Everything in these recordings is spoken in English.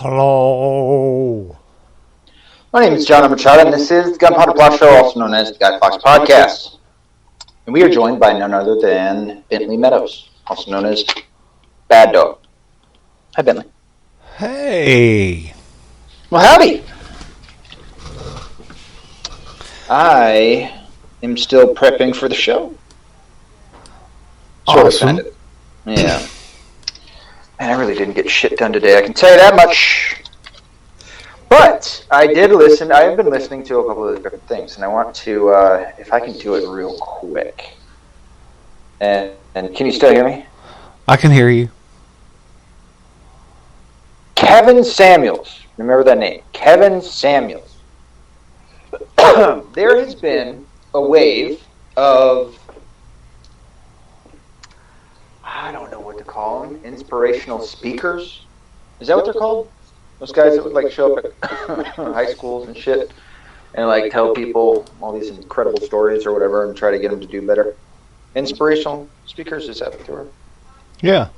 Hello. My name is John Machado, and this is the Gunpowder Plot Show, also known as the Guy Fawkes Podcast. And we are joined by none other than Bentley Meadows, also known as Bad Dog. Hi, Bentley. Hey. Well, howdy. I am still prepping for the show. Awesome. Kind of. Yeah. Man, I really didn't get shit done today, I can tell you that much. But I did listen. I have been listening to a couple of different things, and I want to, if I can do it real quick. And can you still hear me? I can hear you. Kevin Samuels. Remember that name. Kevin Samuels. There has been a wave of, I don't know what to call them, inspirational speakers. Is that what they're called? Those guys that would like show up at high schools and shit and like tell people all these incredible stories or whatever and try to get them to do better. Inspirational speakers, is that what they were? Yeah.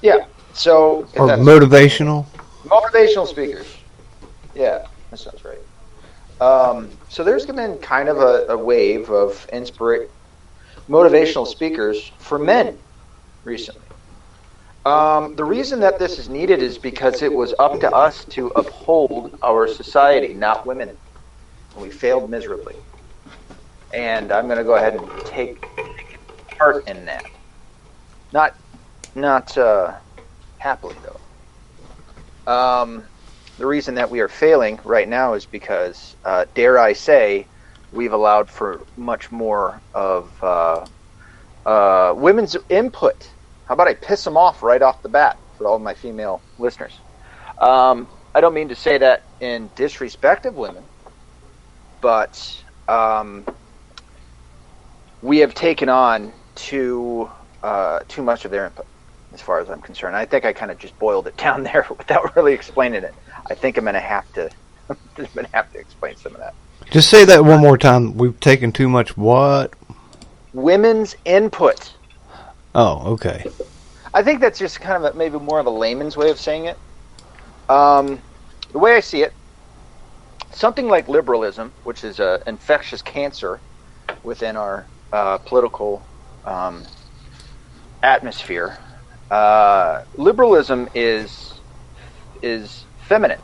Yeah. So or motivational. Motivational speakers. Yeah, that sounds right. So there's been kind of a wave of motivational speakers for men recently. The reason that this is needed is because it was up to us to uphold our society, not women. And we failed miserably. And I'm going to go ahead and take part in that. Not happily, though. The reason that we are failing right now is because, dare I say, we've allowed for much more of women's input. How about I piss them off right off the bat for all of my female listeners? I don't mean to say that in disrespect of women, but we have taken on too much of their input, as far as I'm concerned. I think I kind of just boiled it down there without really explaining it. I think I'm going to have to explain some of that. Just say that one more time. We've taken too much what? Women's input. Oh, okay. I think that's just kind of maybe more of a layman's way of saying it. The way I see it, something like liberalism, which is an infectious cancer within our political atmosphere, liberalism is feminine,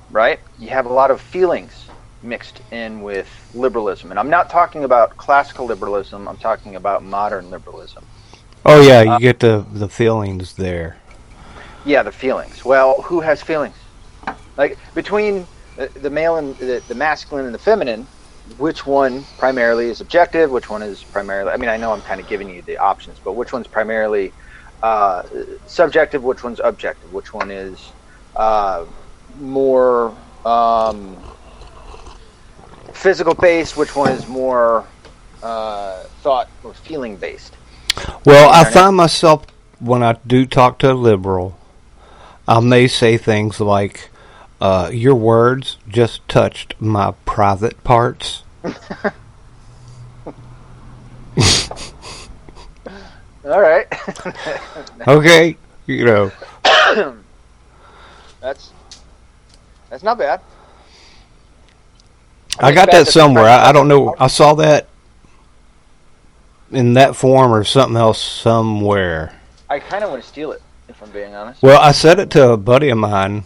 right? You have a lot of feelings mixed in with liberalism, and I'm not talking about classical liberalism. I'm talking about modern liberalism. Oh yeah, you get the feelings there. Yeah, the feelings. Well, who has feelings? Like between the male and the masculine and the feminine, which one primarily is objective? Which one is primarily? I mean, I know I'm kind of giving you the options, but which one's primarily subjective? Which one's objective? Which one is more physical based? Which one is more thought or feeling based? Well, I find myself, when I do talk to a liberal, I may say things like, your words just touched my private parts. All right. Okay, you know. That's not bad. I got that somewhere. I don't know. I saw that in that form or something else somewhere. I kind of want to steal it, if I'm being honest. Well, I said it to a buddy of mine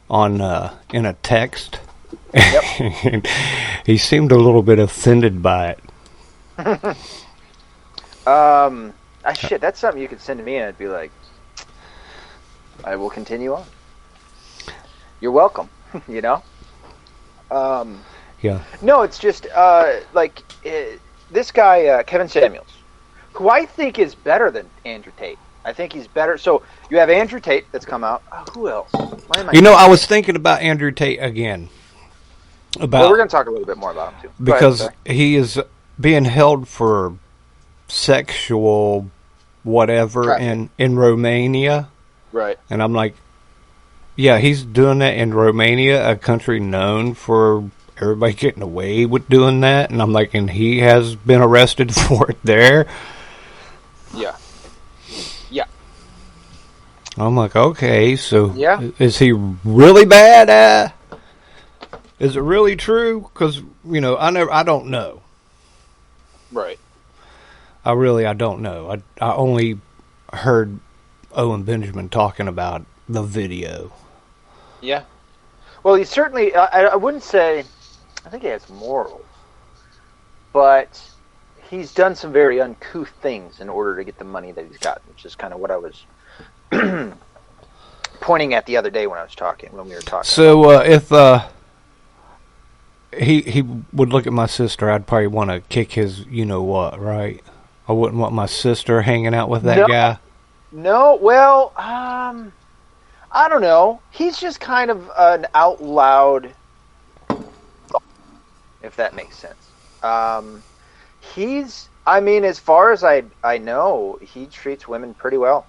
on in a text. Yep. He seemed a little bit offended by it. Shit, that's something you could send to me, and I'd be like, I will continue on. You're welcome. You know. Yeah. No, it's just this guy Kevin Samuels, who I think is better than Andrew Tate. I think he's better. So you have Andrew Tate that's come out. Oh, who else? I was thinking about Andrew Tate again. We're going to talk a little bit more about him too. Because he is being held for sexual whatever in Romania. Right. And I'm like, yeah, he's doing that in Romania, a country known for everybody getting away with doing that. And I'm like, and he has been arrested for it there. Yeah. Yeah. I'm like, okay, so Yeah. is he really bad? Is it really true? Because I don't know. Right. I don't know. I only heard Owen Benjamin talking about the video. Yeah. Well, he certainly. I wouldn't say. I think he has morals, but he's done some very uncouth things in order to get the money that he's got, which is kind of what I was pointing at the other day when we were talking. So if he would look at my sister, I'd probably want to kick his what, right? I wouldn't want my sister hanging out with that guy. No, well, I don't know. He's just kind of an out loud, if that makes sense. As far as I know, he treats women pretty well.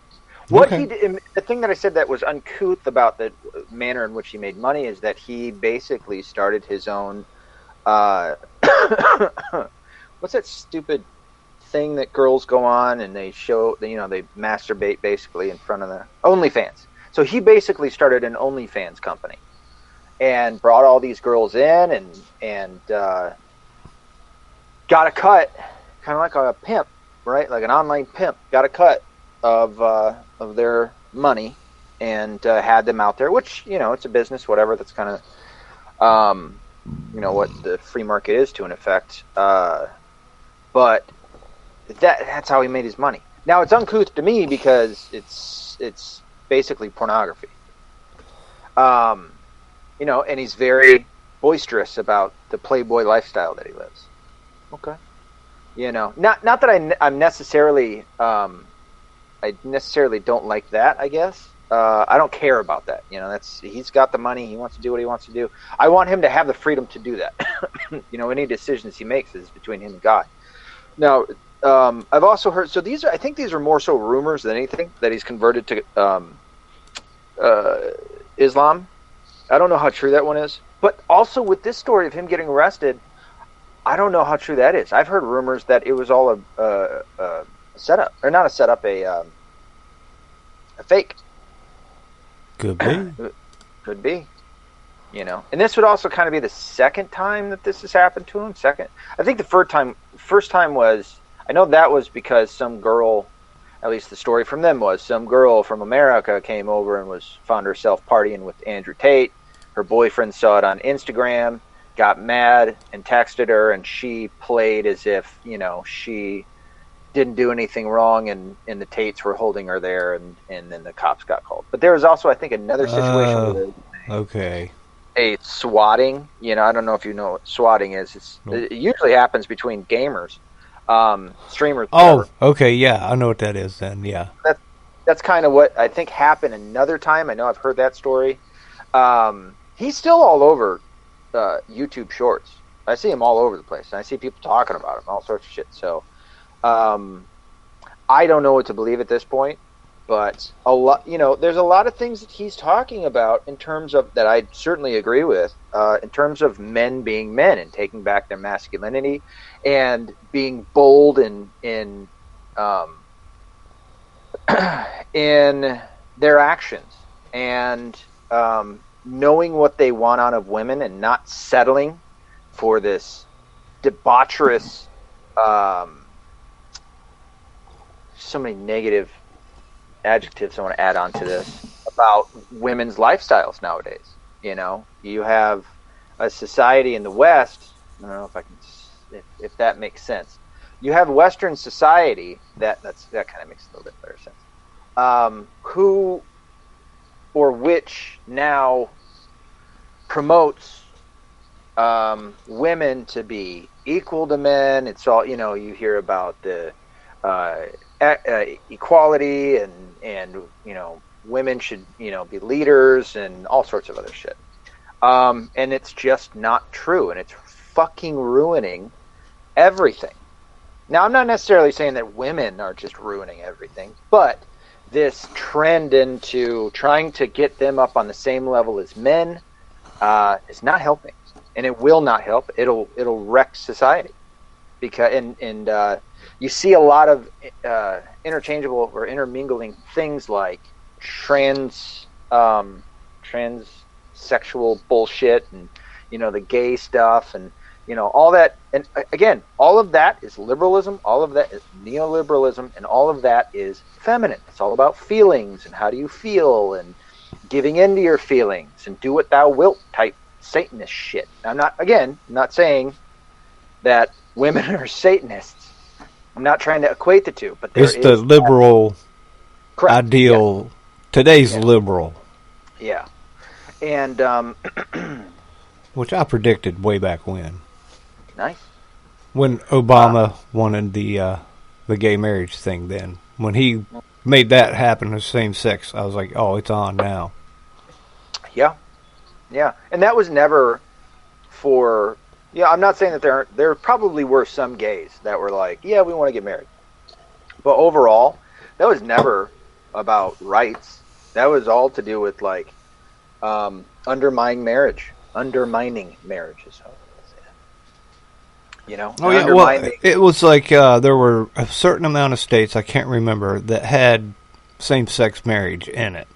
What he did, the thing that I said that was uncouth about the manner in which he made money is that he basically started his own. What's that stupid thing that girls go on and they show? They masturbate basically in front of the OnlyFans. So he basically started an OnlyFans company and brought all these girls in and got a cut, kind of like a pimp, right? Like an online pimp, got a cut of their money and had them out there, which, it's a business, whatever. That's kind of, what the free market is to an effect. But that's how he made his money. Now, it's uncouth to me because it's basically pornography. And he's very boisterous about the playboy lifestyle that he lives. Okay. Not that I'm necessarily, I necessarily don't like that, I guess. I don't care about that. He's got the money. He wants to do what he wants to do. I want him to have the freedom to do that. Any decisions he makes is between him and God. Now, I've also heard, so I think these are more so rumors than anything, that he's converted to Islam. I don't know how true that one is. But also with this story of him getting arrested, I don't know how true that is. I've heard rumors that it was all a setup, or not a setup, a fake. Could be. Could be. And this would also kind of be the second time that this has happened to him. I think the first time was, I know that was because some girl, at least the story from them was, some girl from America came over and found herself partying with Andrew Tate. Her boyfriend saw it on Instagram, got mad and texted her, and she played as if, she didn't do anything wrong, and the Tates were holding her there, and then the cops got called. But there was also, I think, another situation where a swatting. I don't know if you know what swatting is. It usually happens between gamers, streamers. Oh, okay, yeah, I know what that is then. Yeah, that's kind of what I think happened another time. I know I've heard that story. He's still all over YouTube Shorts. I see him all over the place, and I see people talking about him, all sorts of shit. So, I don't know what to believe at this point, but there's a lot of things that he's talking about in terms of that I certainly agree with, in terms of men being men and taking back their masculinity and being bold in in their actions and knowing what they want out of women and not settling for this debaucherous, so many negative adjectives I want to add on to this about women's lifestyles nowadays. You have a society in the West. I don't know if that makes sense. You have Western society that kind of makes a little bit better sense. Who or which now promotes women to be equal to men. It's all, you hear about the equality and women should be leaders and all sorts of other shit. And it's just not true, and it's fucking ruining everything. Now, I'm not necessarily saying that women are just ruining everything, but this trend into trying to get them up on the same level as men is not helping, and it will not help. It'll wreck society, because and you see a lot of interchangeable or intermingling things like transsexual bullshit, and the gay stuff, and all that. And again, all of that is liberalism, all of that is neoliberalism, and all of that is feminine. It's all about feelings and how do you feel and giving into your feelings and do what thou wilt type Satanist shit. I'm not saying that women are Satanists. I'm not trying to equate the two, but it's the liberal ideal. Yeah. Today's liberal. Yeah. And which I predicted way back when. Nice. When Obama wanted the gay marriage thing, then when he made that happen with same sex, I was like, oh, it's on now. Yeah, and that was never for. Yeah, I'm not saying that there probably were some gays that were like, yeah, we want to get married, but overall, that was never about rights. That was all to do with like undermining marriage is how. Oh yeah, well, it was like there were a certain amount of states, I can't remember, that had same-sex marriage in it.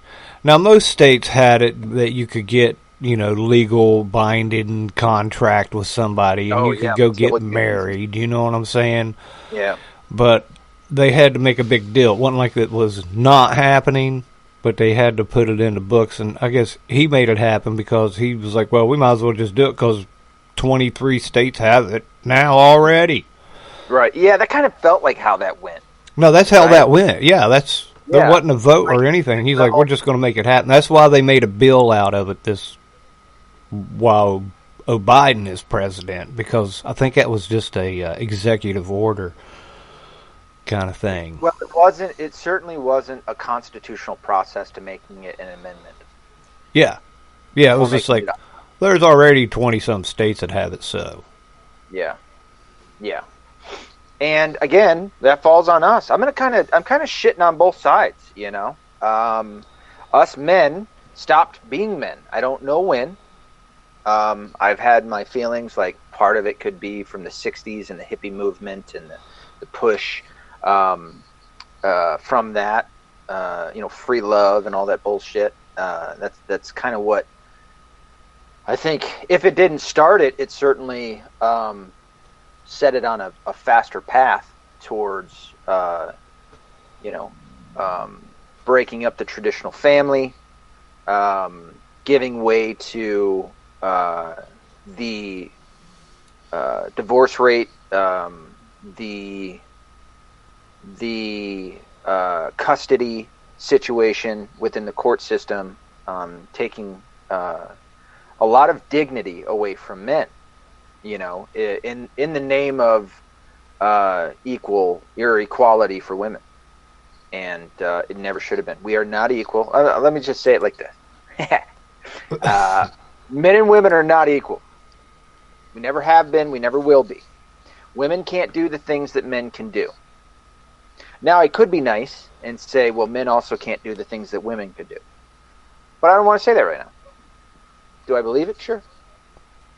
Now, most states had it that you could get, legal binding contract with somebody, and you could go get married, you know what I'm saying? Yeah. But they had to make a big deal. It wasn't like it was not happening, but they had to put it in the books, and I guess he made it happen because he was like, well, we might as well just do it because 23 states have it now already. Right. Yeah, that kind of felt like how that went. No, that's how that went. Yeah, there wasn't a vote or anything. He's like, we're just going to make it happen. That's why they made a bill out of it while Biden is president, because I think that was just a executive order kind of thing. Well, it certainly wasn't a constitutional process to making it an amendment. Yeah. Yeah, it was just like, there's already 20-some states that have it, so. Yeah. Yeah. And again, that falls on us. I'm kind of shitting on both sides, Us men stopped being men. I don't know when. I've had my feelings, like part of it could be from the 60s and the hippie movement and the push from that, free love and all that bullshit. That's kind of what I think. If it didn't start it, it certainly set it on a faster path towards, breaking up the traditional family, giving way to the divorce rate, the custody situation within the court system, taking a lot of dignity away from men, in the name of equality for women. And it never should have been. We are not equal. Let me just say it like this. Men and women are not equal. We never have been. We never will be. Women can't do the things that men can do. Now, I could be nice and say, well, men also can't do the things that women could do. But I don't want to say that right now. Do I believe it? Sure.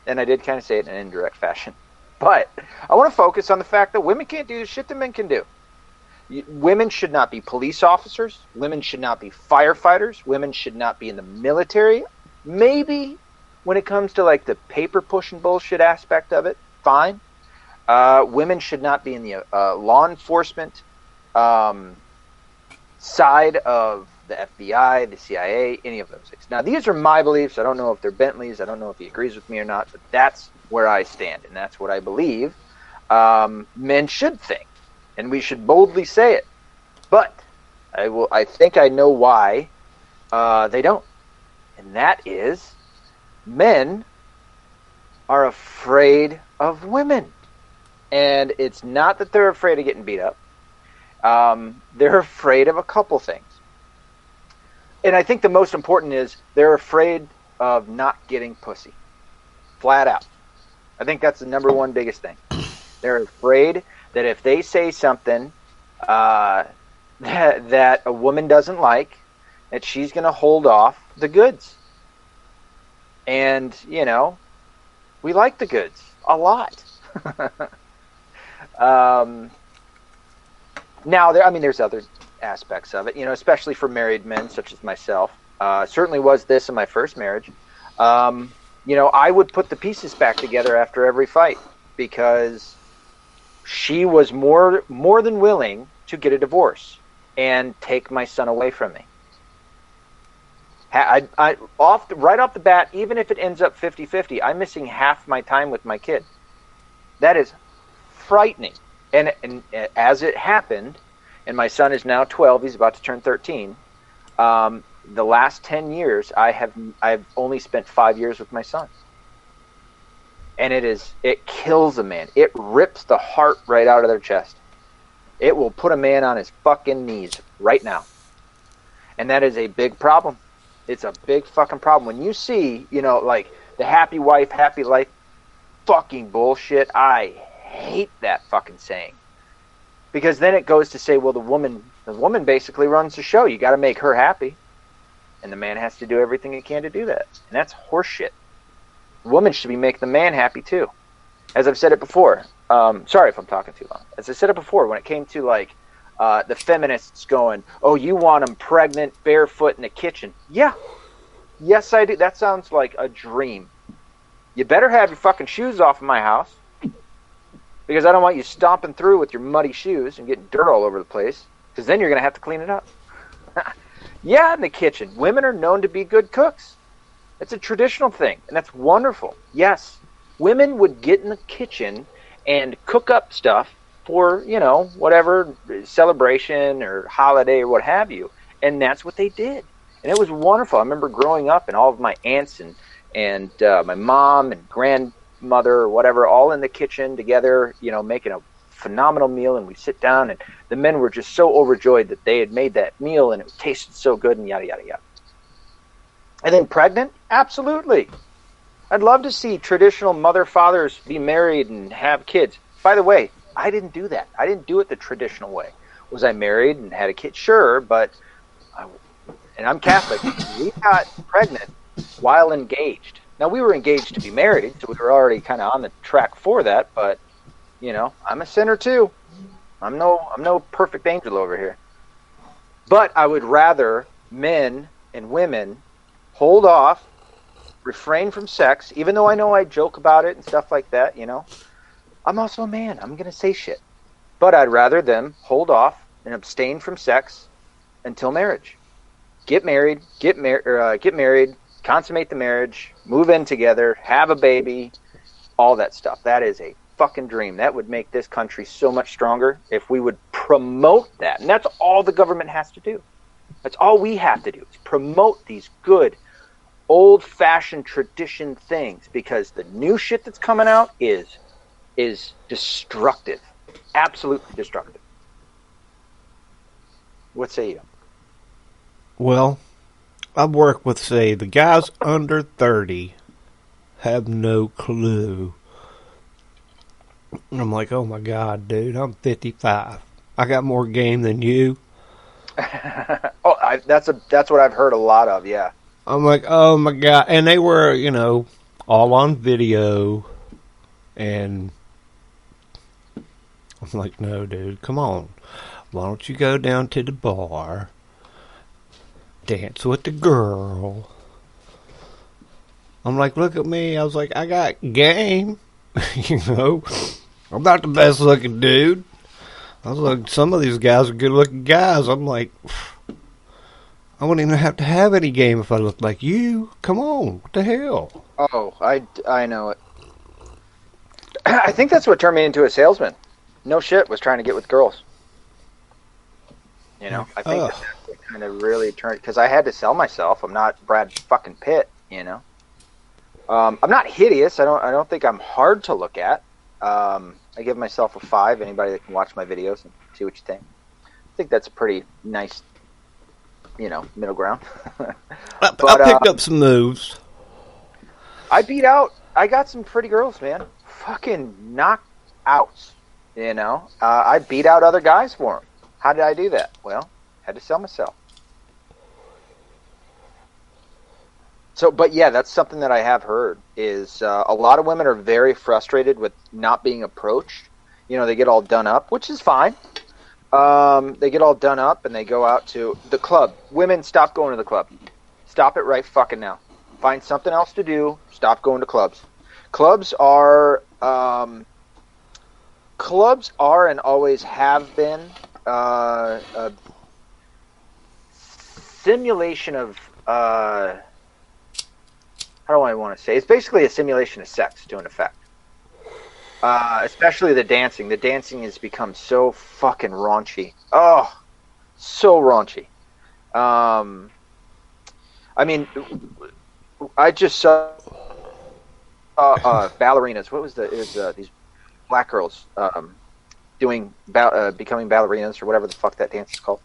And I did kind of say it in an indirect fashion. But I want to focus on the fact that women can't do the shit that men can do. Women should not be police officers. Women should not be firefighters. Women should not be in the military. Maybe when it comes to like the paper pushing bullshit aspect of it, fine. Women should not be in the law enforcement side of the FBI, the CIA, any of those things. Now, these are my beliefs. I don't know if they're Bentley's. I don't know if he agrees with me or not, but that's where I stand, and that's what I believe men should think, and we should boldly say it. But I think I know why they don't, and that is men are afraid of women. And it's not that they're afraid of getting beat up. They're afraid of a couple things. And I think the most important is they're afraid of not getting pussy. Flat out. I think that's the number one biggest thing. They're afraid that if they say something that a woman doesn't like, that she's going to hold off the goods. And, we like the goods a lot. Now, there's other aspects of it, especially for married men such as myself. Certainly was this in my first marriage. I would put the pieces back together after every fight because she was more than willing to get a divorce and take my son away from me. Right off the bat, even if it ends up 50-50, I'm missing half my time with my kid. That is frightening. And as it happened, and my son is now 12, he's about to turn 13. The last 10 years, I've only spent 5 years with my son. And it kills a man. It rips the heart right out of their chest. It will put a man on his fucking knees right now. And that is a big problem. It's a big fucking problem. When you see, like the happy wife, happy life fucking bullshit, I hate that fucking saying. Because then it goes to say, well, the woman basically runs the show. You got to make her happy. And the man has to do everything he can to do that. And that's horseshit. The woman should be making the man happy too. As I've said it before. Sorry if I'm talking too long. As I said it before, when it came to like the feminists going, oh, you want them pregnant, barefoot in the kitchen. Yeah. Yes, I do. That sounds like a dream. You better have your fucking shoes off in my house. Because I don't want you stomping through with your muddy shoes and getting dirt all over the place. Because then you're going to have to clean it up. Yeah, in the kitchen. Women are known to be good cooks. It's a traditional thing. And that's wonderful. Yes. Women would get in the kitchen and cook up stuff for, whatever celebration or holiday or what have you. And that's what they did. And it was wonderful. I remember growing up and all of my aunts and my mom and grandmother or whatever, all in the kitchen together, making a phenomenal meal. And we sit down and the men were just so overjoyed that they had made that meal and it tasted so good and yada, yada, yada. And then pregnant? Absolutely. I'd love to see traditional mother-fathers be married and have kids. By the way, I didn't do that. I didn't do it the traditional way. Was I married and had a kid? Sure, but and I'm Catholic. We got pregnant while engaged. Now, we were engaged to be married, so we were already kind of on the track for that, but, I'm a sinner too. I'm no perfect angel over here. But I would rather men and women hold off, refrain from sex, even though I know I joke about it and stuff like that, I'm also a man. I'm going to say shit. But I'd rather them hold off and abstain from sex until marriage. Get married, consummate the marriage, move in together, have a baby, all that stuff. That is a fucking dream. That would make this country so much stronger if we would promote that. And that's all the government has to do. That's all we have to do is promote these good, old-fashioned tradition things, because the new shit that's coming out is destructive. Absolutely destructive. What say you? Well, I work with, say, the guys under 30 have no clue. I'm like, oh my God, dude, I'm 55. I got more game than you. That's what I've heard a lot of, yeah. I'm like, oh my God. And they were, all on video. And I'm like, no, dude, come on. Why don't you go down to the bar, dance with the girl? I'm like, look at me. I was like, I got game. I'm not the best looking dude. I was like, some of these guys are good looking guys. I'm like, I wouldn't even have to have any game if I looked like you. Come on, what the hell? Oh, I know it. I think that's what turned me into a salesman. No shit, was trying to get with girls. I think that's what kind of really turned, because I had to sell myself. I'm not Brad fucking Pitt, I'm not hideous. I don't think I'm hard to look at. I give myself a 5. Anybody that can watch my videos and see what you think. I think that's a pretty nice, middle ground. But, I picked up some moves. I got some pretty girls, man. Fucking knockouts, I beat out other guys for them. How did I do that? Well, had to sell myself. So, but yeah, that's something that I have heard is a lot of women are very frustrated with not being approached. They get all done up, which is fine. They get all done up and they go out to the club. Women, stop going to the club. Stop it right fucking now. Find something else to do. Stop going to clubs. Clubs are and always have been a simulation of how do I want to say? It's basically a simulation of sex to an effect. Especially the dancing. The dancing has become so fucking raunchy. Oh, so raunchy. I mean, I just saw ballerinas. What was these black girls doing becoming ballerinas or whatever the fuck that dance is called.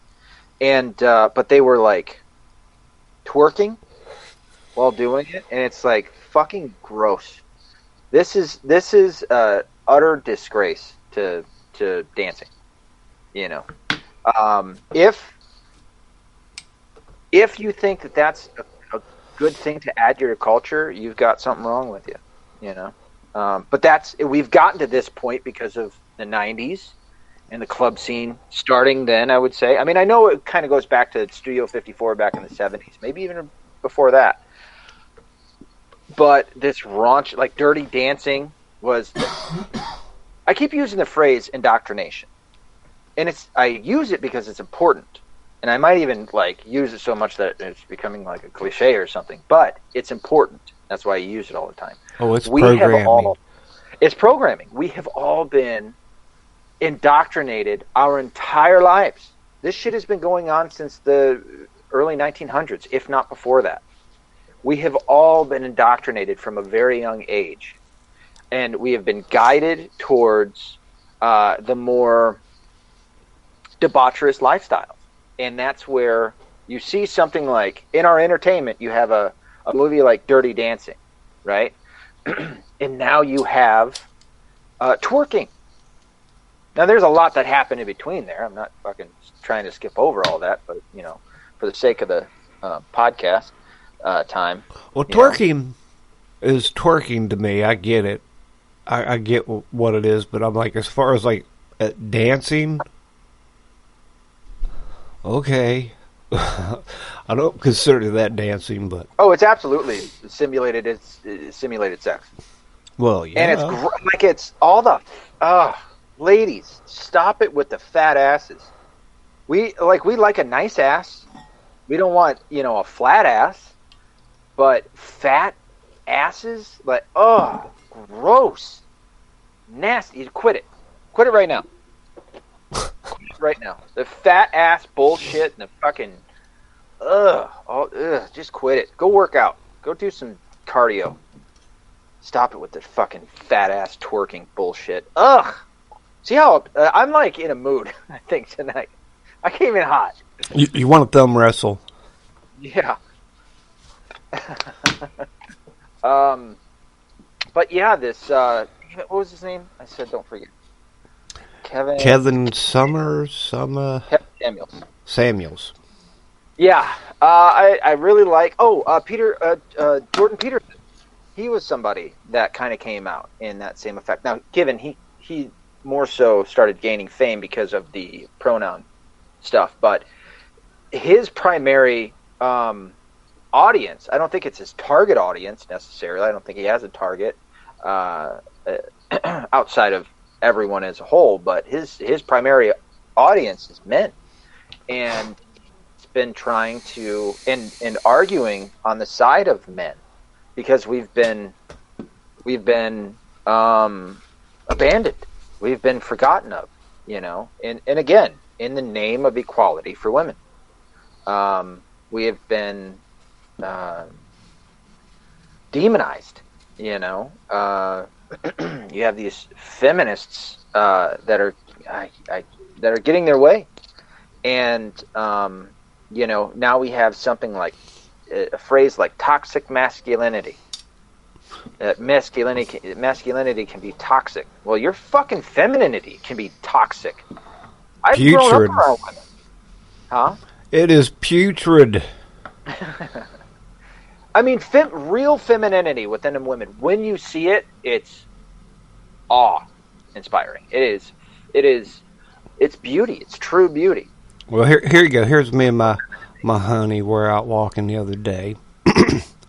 And but they were like twerking while doing it, and it's like fucking gross. This is utter disgrace to dancing. You know, if you think that that's a good thing to add to your culture, you've got something wrong with you. You know, but we've gotten to this point because of the '90s and the club scene starting then. I would say. I mean, I know it kind of goes back to Studio 54 back in the '70s, maybe even before that. But this raunch, like Dirty Dancing, was. I keep using the phrase indoctrination, and I use it because it's important, and I might even like use it so much that it's becoming like a cliche or something. But it's important. That's why I use it all the time. Oh, it's programming. It's programming. We have all been indoctrinated our entire lives. This shit has been going on since the early 1900s, if not before that. We have all been indoctrinated from a very young age. And we have been guided towards the more debaucherous lifestyle. And that's where you see something like, in our entertainment, you have a movie like Dirty Dancing, right? And now you have twerking. Now, there's a lot that happened in between there. I'm not fucking trying to skip over all that, but, you know, for the sake of the podcast time. Well, twerking is twerking to me. I get it. I get what it is, but I'm like, as far as like dancing, okay. I don't consider that dancing, but it's absolutely simulated. It's simulated sex. Well, yeah, and it's it's all the ladies. Stop it with the fat asses. We like a nice ass. We don't want a flat ass, but fat asses like gross. Nasty. Quit it right now. Right now, the fat ass bullshit and the fucking just quit it. Go work out. Go do some cardio. Stop it with the fucking fat ass twerking bullshit. Ugh. See how I'm like in a mood? I think tonight I came in hot. You want to thumb wrestle? Yeah. But yeah, this what was his name? I said don't forget. Kevin Samuels. Yeah, I really like. Jordan Peterson. He was somebody that kind of came out in that same effect. Now, given he more so started gaining fame because of the pronoun stuff, but his primary audience, I don't think it's his target audience necessarily. I don't think he has a target outside of everyone as a whole, but his primary audience is men, and it's been trying to and arguing on the side of men because we've been abandoned, we've been forgotten of, and again in the name of equality for women, we have been demonized. You have these feminists that are getting their way, and now we have something like a phrase like toxic masculinity. Masculinity can be toxic. Well, your fucking femininity can be toxic. I've grown up around women. Huh? It is putrid. I mean, real femininity within a woman. When you see it, it's awe-inspiring. It is it's beauty. It's true beauty. Well, here you go. Here's me and my honey. We're out walking the other day,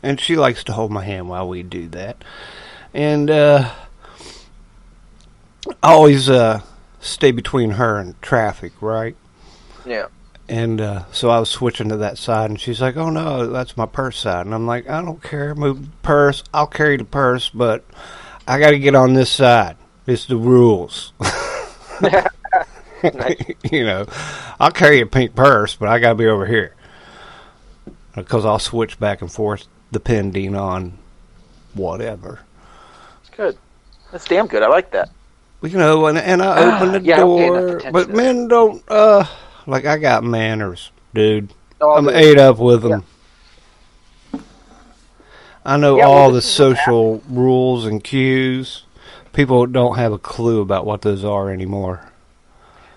and she likes to hold my hand while we do that. And I always stay between her and traffic, right? Yeah. And so I was switching to that side, and she's like, "Oh no, that's my purse side." And I'm like, "I don't care. Move the purse. I'll carry the purse, but I got to get on this side. It's the rules." You know, I'll carry a pink purse, but I got to be over here because I'll switch back and forth depending on whatever. It's good. That's damn good. I like that. You know, and I open the door, but men don't. Like, I got manners, dude. I'm ate up with them. Yeah. I know all the social rules and cues. People don't have a clue about what those are anymore.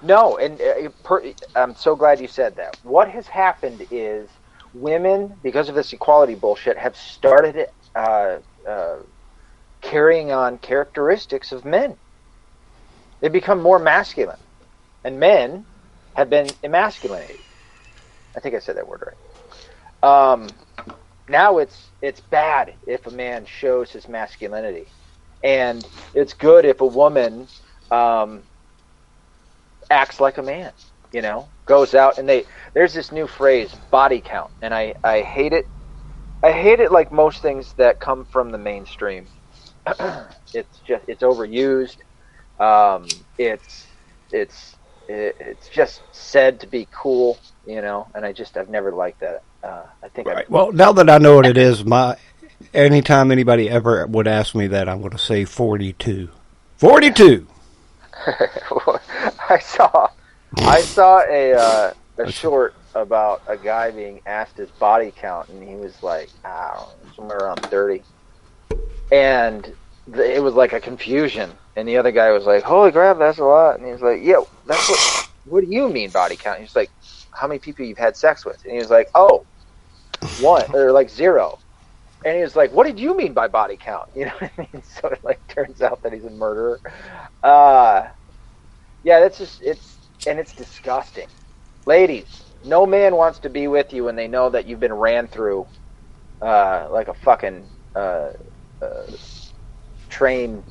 No, and I'm so glad you said that. What has happened is women, because of this equality bullshit, have started carrying on characteristics of men. They become more masculine, and men have been emasculated. I think I said that word right. Now it's bad if a man shows his masculinity, and it's good if a woman acts like a man. You know, goes out and there's this new phrase, body count, and I hate it. I hate it like most things that come from the mainstream. It's overused. It's just said to be cool, you know, and I've never liked that. I think right. Well, now that I know what it is, anytime anybody ever would ask me that, I'm going to say 42. 42. I saw a short about a guy being asked his body count, and he was like, I don't know, somewhere around 30, and it was like a confusion. And the other guy was like, holy crap, that's a lot. And he was like, yeah, that's what do you mean body count? He was like, how many people you've had sex with? And he was like, oh, 1, or like 0. And he was like, what did you mean by body count? You know what I mean? So it like turns out that he's a murderer. Yeah, that's just, it's disgusting. Ladies, no man wants to be with you when they know that you've been ran through like a fucking train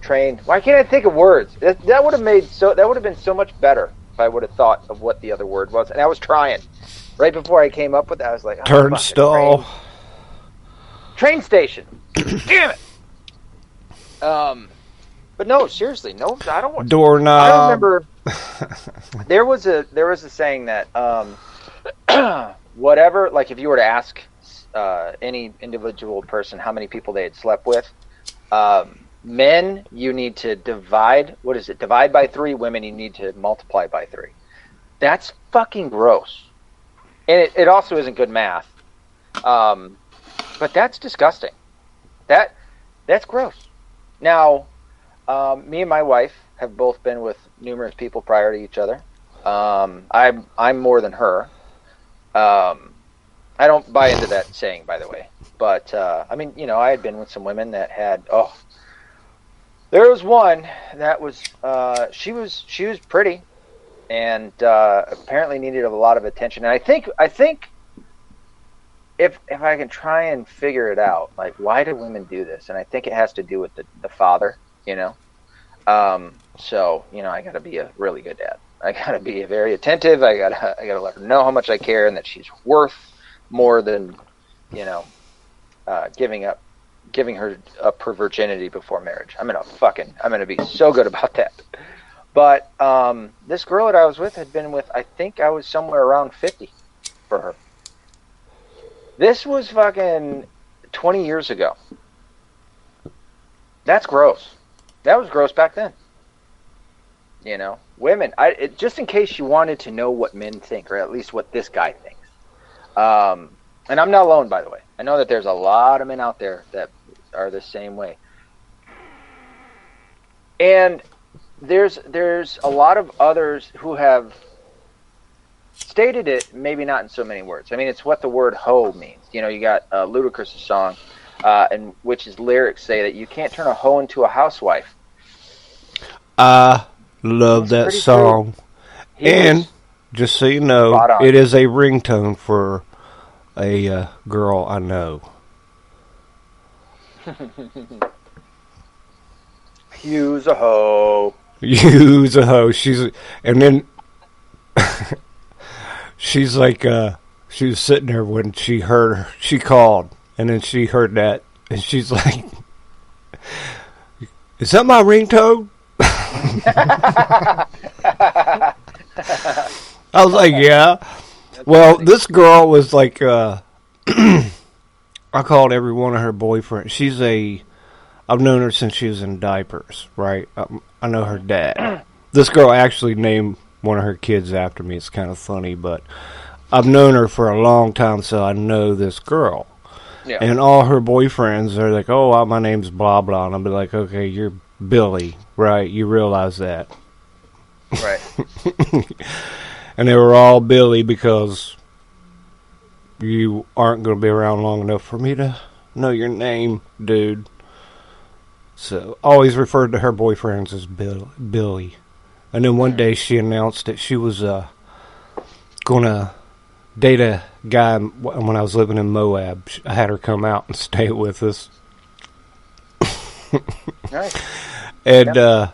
train. Why can't I think of words? That would have been so much better if I would have thought of what the other word was. And I was trying. Right before I came up with that, I was like, turnstile. Train station. Damn it. But no, seriously, no, I don't want doorknob. I remember there was a saying that whatever, like if you were to ask any individual person how many people they had slept with, men, you need to divide by 3. Women, you need to multiply by 3. That's fucking gross. And it also isn't good math. But that's disgusting. That's gross. Now, me and my wife have both been with numerous people prior to each other. I'm more than her. I don't buy into that saying, by the way. But, I mean, you know, I had been with some women that had, there was one that was, she was pretty, and apparently needed a lot of attention. And I think if I can try and figure it out, like, why do women do this? And I think it has to do with the father, you know. So, you know, I got to be a really good dad. I got to be very attentive. I got to let her know how much I care and that she's worth more than, you know, giving her up her virginity before marriage. I'm gonna be so good about that. But this girl that I was with had been with, I think I was somewhere around 50 for her. This was fucking 20 years ago. That's gross. That was gross back then. You know, women, just in case you wanted to know what men think, or at least what this guy thinks. And I'm not alone, by the way. I know that there's a lot of men out there that are the same way. And there's a lot of others who have stated it, maybe not in so many words. I mean, it's what the word hoe means. You know, you got Ludacris' song, and which his lyrics say that you can't turn a hoe into a housewife. I love that pretty song. He And was just so you know, spot on. it is a ringtone for a girl I know. Hughes a hoe. Use a hoe. And then she's like, she was sitting there when she called, and then she heard that, and she's like, "Is that my ringtone?" I was like, "Yeah." Well, this girl was like, I called every one of her boyfriends. I've known her since she was in diapers, right? I know her dad. This girl actually named one of her kids after me. It's kind of funny, but I've known her for a long time, so I know this girl. Yeah. And all her boyfriends are like, "Oh, my name's blah blah," and I'll be like, "Okay, you're Billy, right? You realize that?" Right. And they were all Billy because you aren't going to be around long enough for me to know your name, dude. So, always referred to her boyfriends as Billy. And then one day she announced that she was going to date a guy when I was living in Moab. I had her come out and stay with us. Nice. And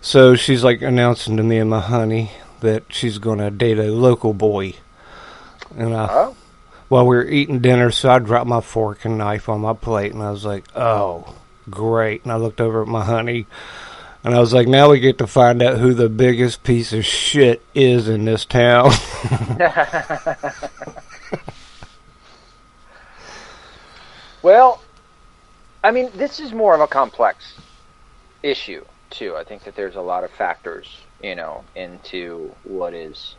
so she's like announcing to me and my honey that she's going to date a local boy. And while we were eating dinner, so I dropped my fork and knife on my plate, and I was like, "Oh, great." And I looked over at my honey, and I was like, "Now we get to find out who the biggest piece of shit is in this town." Well, I mean, this is more of a complex issue, too. I think that there's a lot of factors, into what is...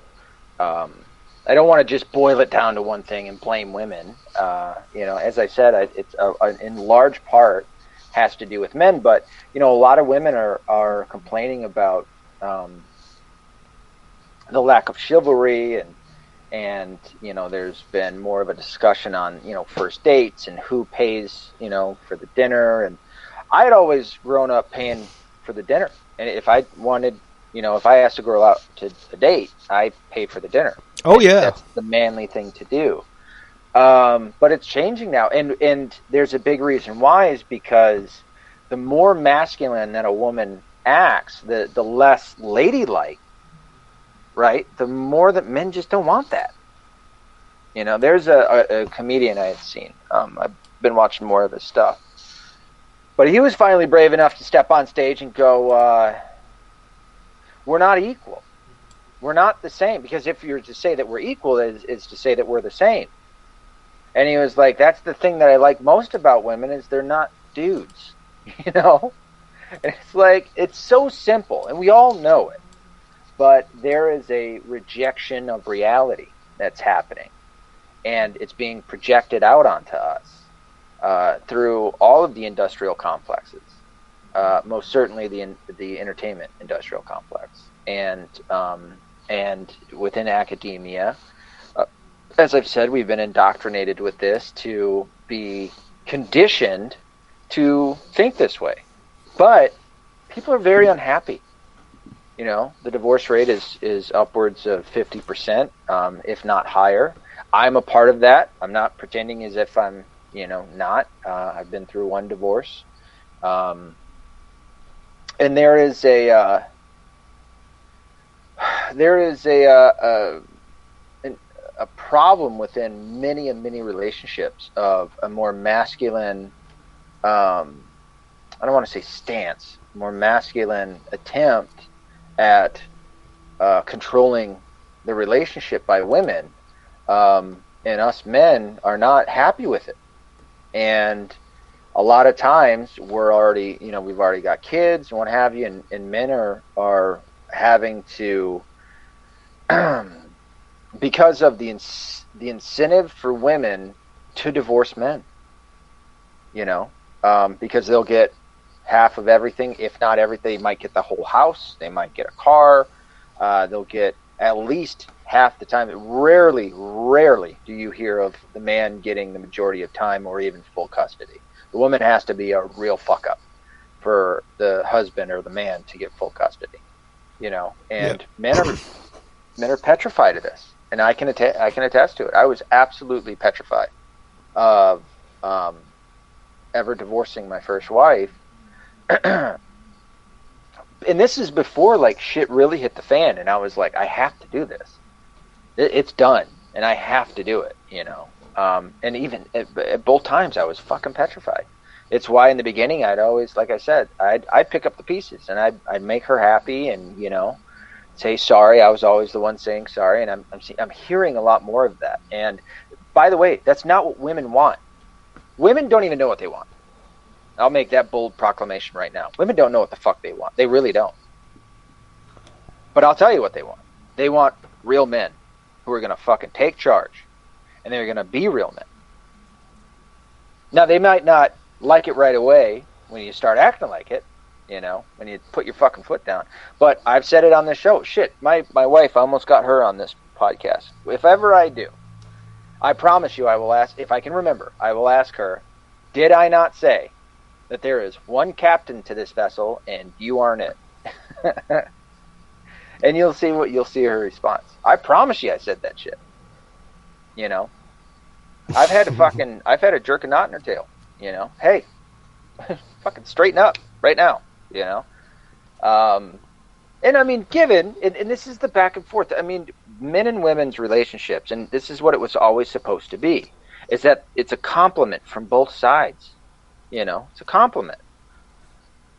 I don't want to just boil it down to one thing and blame women. As I said, it's in large part has to do with men, but a lot of women are complaining about the lack of chivalry, and there's been more of a discussion on first dates and who pays for the dinner. And I had always grown up paying for the dinner, and if I wanted, if I asked a girl out to a date, I pay for the dinner. Oh yeah, that's the manly thing to do. But it's changing now, and there's a big reason why is because the more masculine that a woman acts, the less ladylike, right? The more that men just don't want that. There's a comedian I had seen. I've been watching more of his stuff, but he was finally brave enough to step on stage and go, "We're not equal. We're not the same." Because if you're to say that we're equal, is to say that we're the same. And he was like, "That's the thing that I like most about women is they're not dudes." And it's like, it's so simple, and we all know it. But there is a rejection of reality that's happening, and it's being projected out onto us through all of the industrial complexes, most certainly the entertainment industrial complex, and within academia. As I've said, we've been indoctrinated with this to be conditioned to think this way. But people are very unhappy. The divorce rate is upwards of 50%, if not higher. I'm a part of that. I'm not pretending as if I'm, not. I've been through one divorce. And there is a problem within many and many relationships of a more masculine, I don't want to say stance, more masculine attempt at controlling the relationship by women, and us men are not happy with it. And a lot of times we're already, we've already got kids and what have you, and men are having to because of the incentive for women to divorce men, because they'll get half of everything, if not everything. They might get the whole house. They might get a car. They'll get at least half the time. Rarely do you hear of the man getting the majority of time or even full custody. The woman has to be a real fuck up for the husband or the man to get full custody, you know. And men are petrified of this, and I can attest to it. I was absolutely petrified of ever divorcing my first wife. And this is before like shit really hit the fan, and I was like, I have to do this. It's done, and I have to do it, you know. And even at both times, I was fucking petrified. It's why in the beginning, I'd always, like I said, I'd pick up the pieces, and I'd make her happy, and you know, say sorry. I was always the one saying sorry, and I'm hearing a lot more of that. And by the way, that's not what women want. Women don't even know what they want. I'll make that bold proclamation right now. Women don't know what the fuck they want. They really don't. But I'll tell you what they want. They want real men who are going to fucking take charge, and they're going to be real men. Now, they might not like it right away when you start acting like it, you know, when you put your fucking foot down. But I've said it on this show. Shit, my wife, I almost got her on this podcast. If ever I do, I promise you I will ask, if I can remember, I will ask her, did I not say that there is one captain to this vessel and you aren't it? And you'll see her response. I promise you I said that shit. You know? I've had a jerk a knot in her tail. You know? Hey, fucking straighten up right now. You know? And I mean, and this is the back and forth. I mean, men and women's relationships, and this is what it was always supposed to be, is that it's a compliment from both sides. You know, it's a compliment.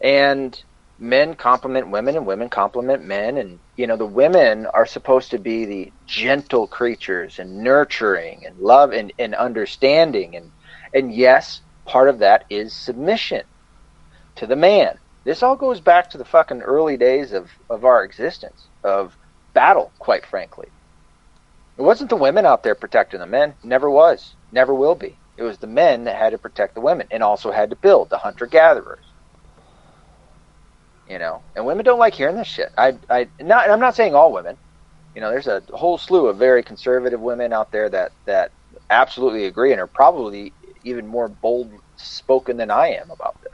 And men compliment women and women compliment men. And, you know, the women are supposed to be the gentle creatures and nurturing and love and understanding. And yes, part of that is submission to the man. This all goes back to the fucking early days of our existence, of battle, quite frankly. It wasn't the women out there protecting the men. Never was. Never will be. It was the men that had to protect the women and also had to build the hunter-gatherers. You know, and women don't like hearing this shit. I'm not saying all women. You know, there's a whole slew of very conservative women out there that absolutely agree and are probably even more bold spoken than I am about this.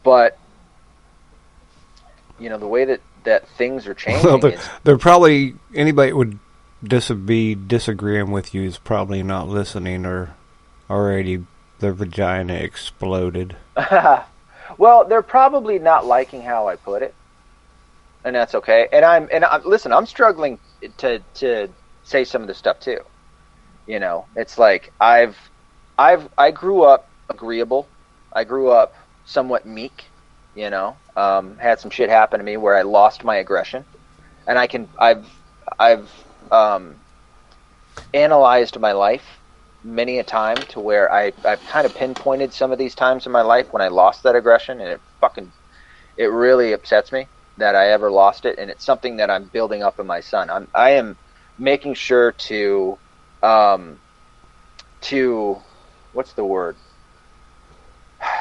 But, you know, the way that things are changing. Well, they're probably, anybody would be disagreeing with you is probably not listening, or already their vagina exploded. Well, they're probably not liking how I put it, and that's okay. And listen, I'm struggling to say some of this stuff too. You know, it's like I grew up agreeable. I grew up somewhat meek. You know, had some shit happen to me where I lost my aggression, and I've analyzed my life many a time to where I've kind of pinpointed some of these times in my life when I lost that aggression, and it really upsets me that I ever lost it, and it's something that I'm building up in my son. I am making sure to what's the word?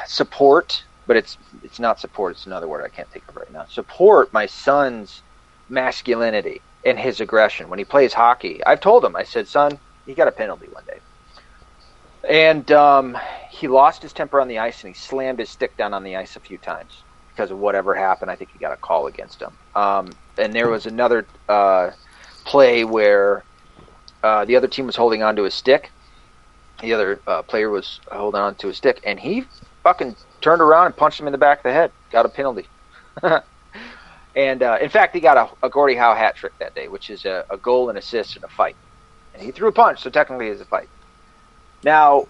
Support, but it's not support, it's another word I can't think of right now. Support my son's masculinity and his aggression. When he plays hockey, I've told him, I said, son, he got a penalty one day. And he lost his temper on the ice, and he slammed his stick down on the ice a few times because of whatever happened. I think he got a call against him. And there was another play where the other team was holding on to his stick. The other player was holding on to his stick, and he fucking turned around and punched him in the back of the head. Got a penalty. And in fact, he got a Gordie Howe hat trick that day, which is a goal and assist in a fight. And he threw a punch, so technically it's a fight. Now,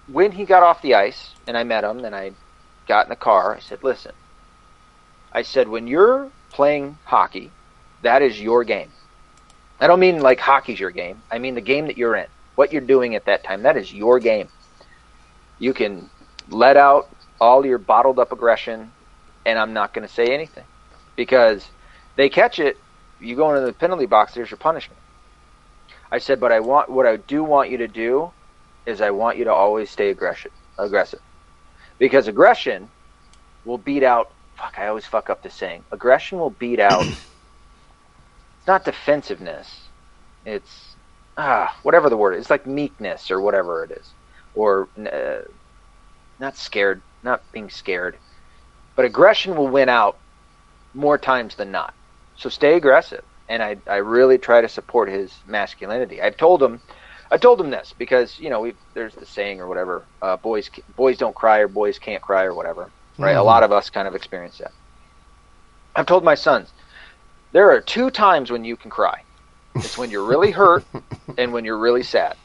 when he got off the ice, and I met him, and I got in the car, I said, listen, I said, when you're playing hockey, that is your game. I don't mean like hockey's your game. I mean the game that you're in. What you're doing at that time, that is your game. You can let out all your bottled up aggression, and I'm not going to say anything. Because they catch it, you go into the penalty box, there's your punishment. I said, but what I do want you to do is I want you to always stay aggressive. Because aggression will beat out, I always fuck up the saying. Aggression will beat out, it's not defensiveness. It's, whatever the word is. It's like meekness or whatever it is. Or, not scared. not being scared, but aggression will win out more times than not. So stay aggressive. And I really try to support his masculinity. I told him this because, you know, there's the saying or whatever, boys don't cry or boys can't cry or whatever, right? A lot of us kind of experience that. I've told my sons, there are 2 times when you can cry. It's when you're really hurt and when you're really sad.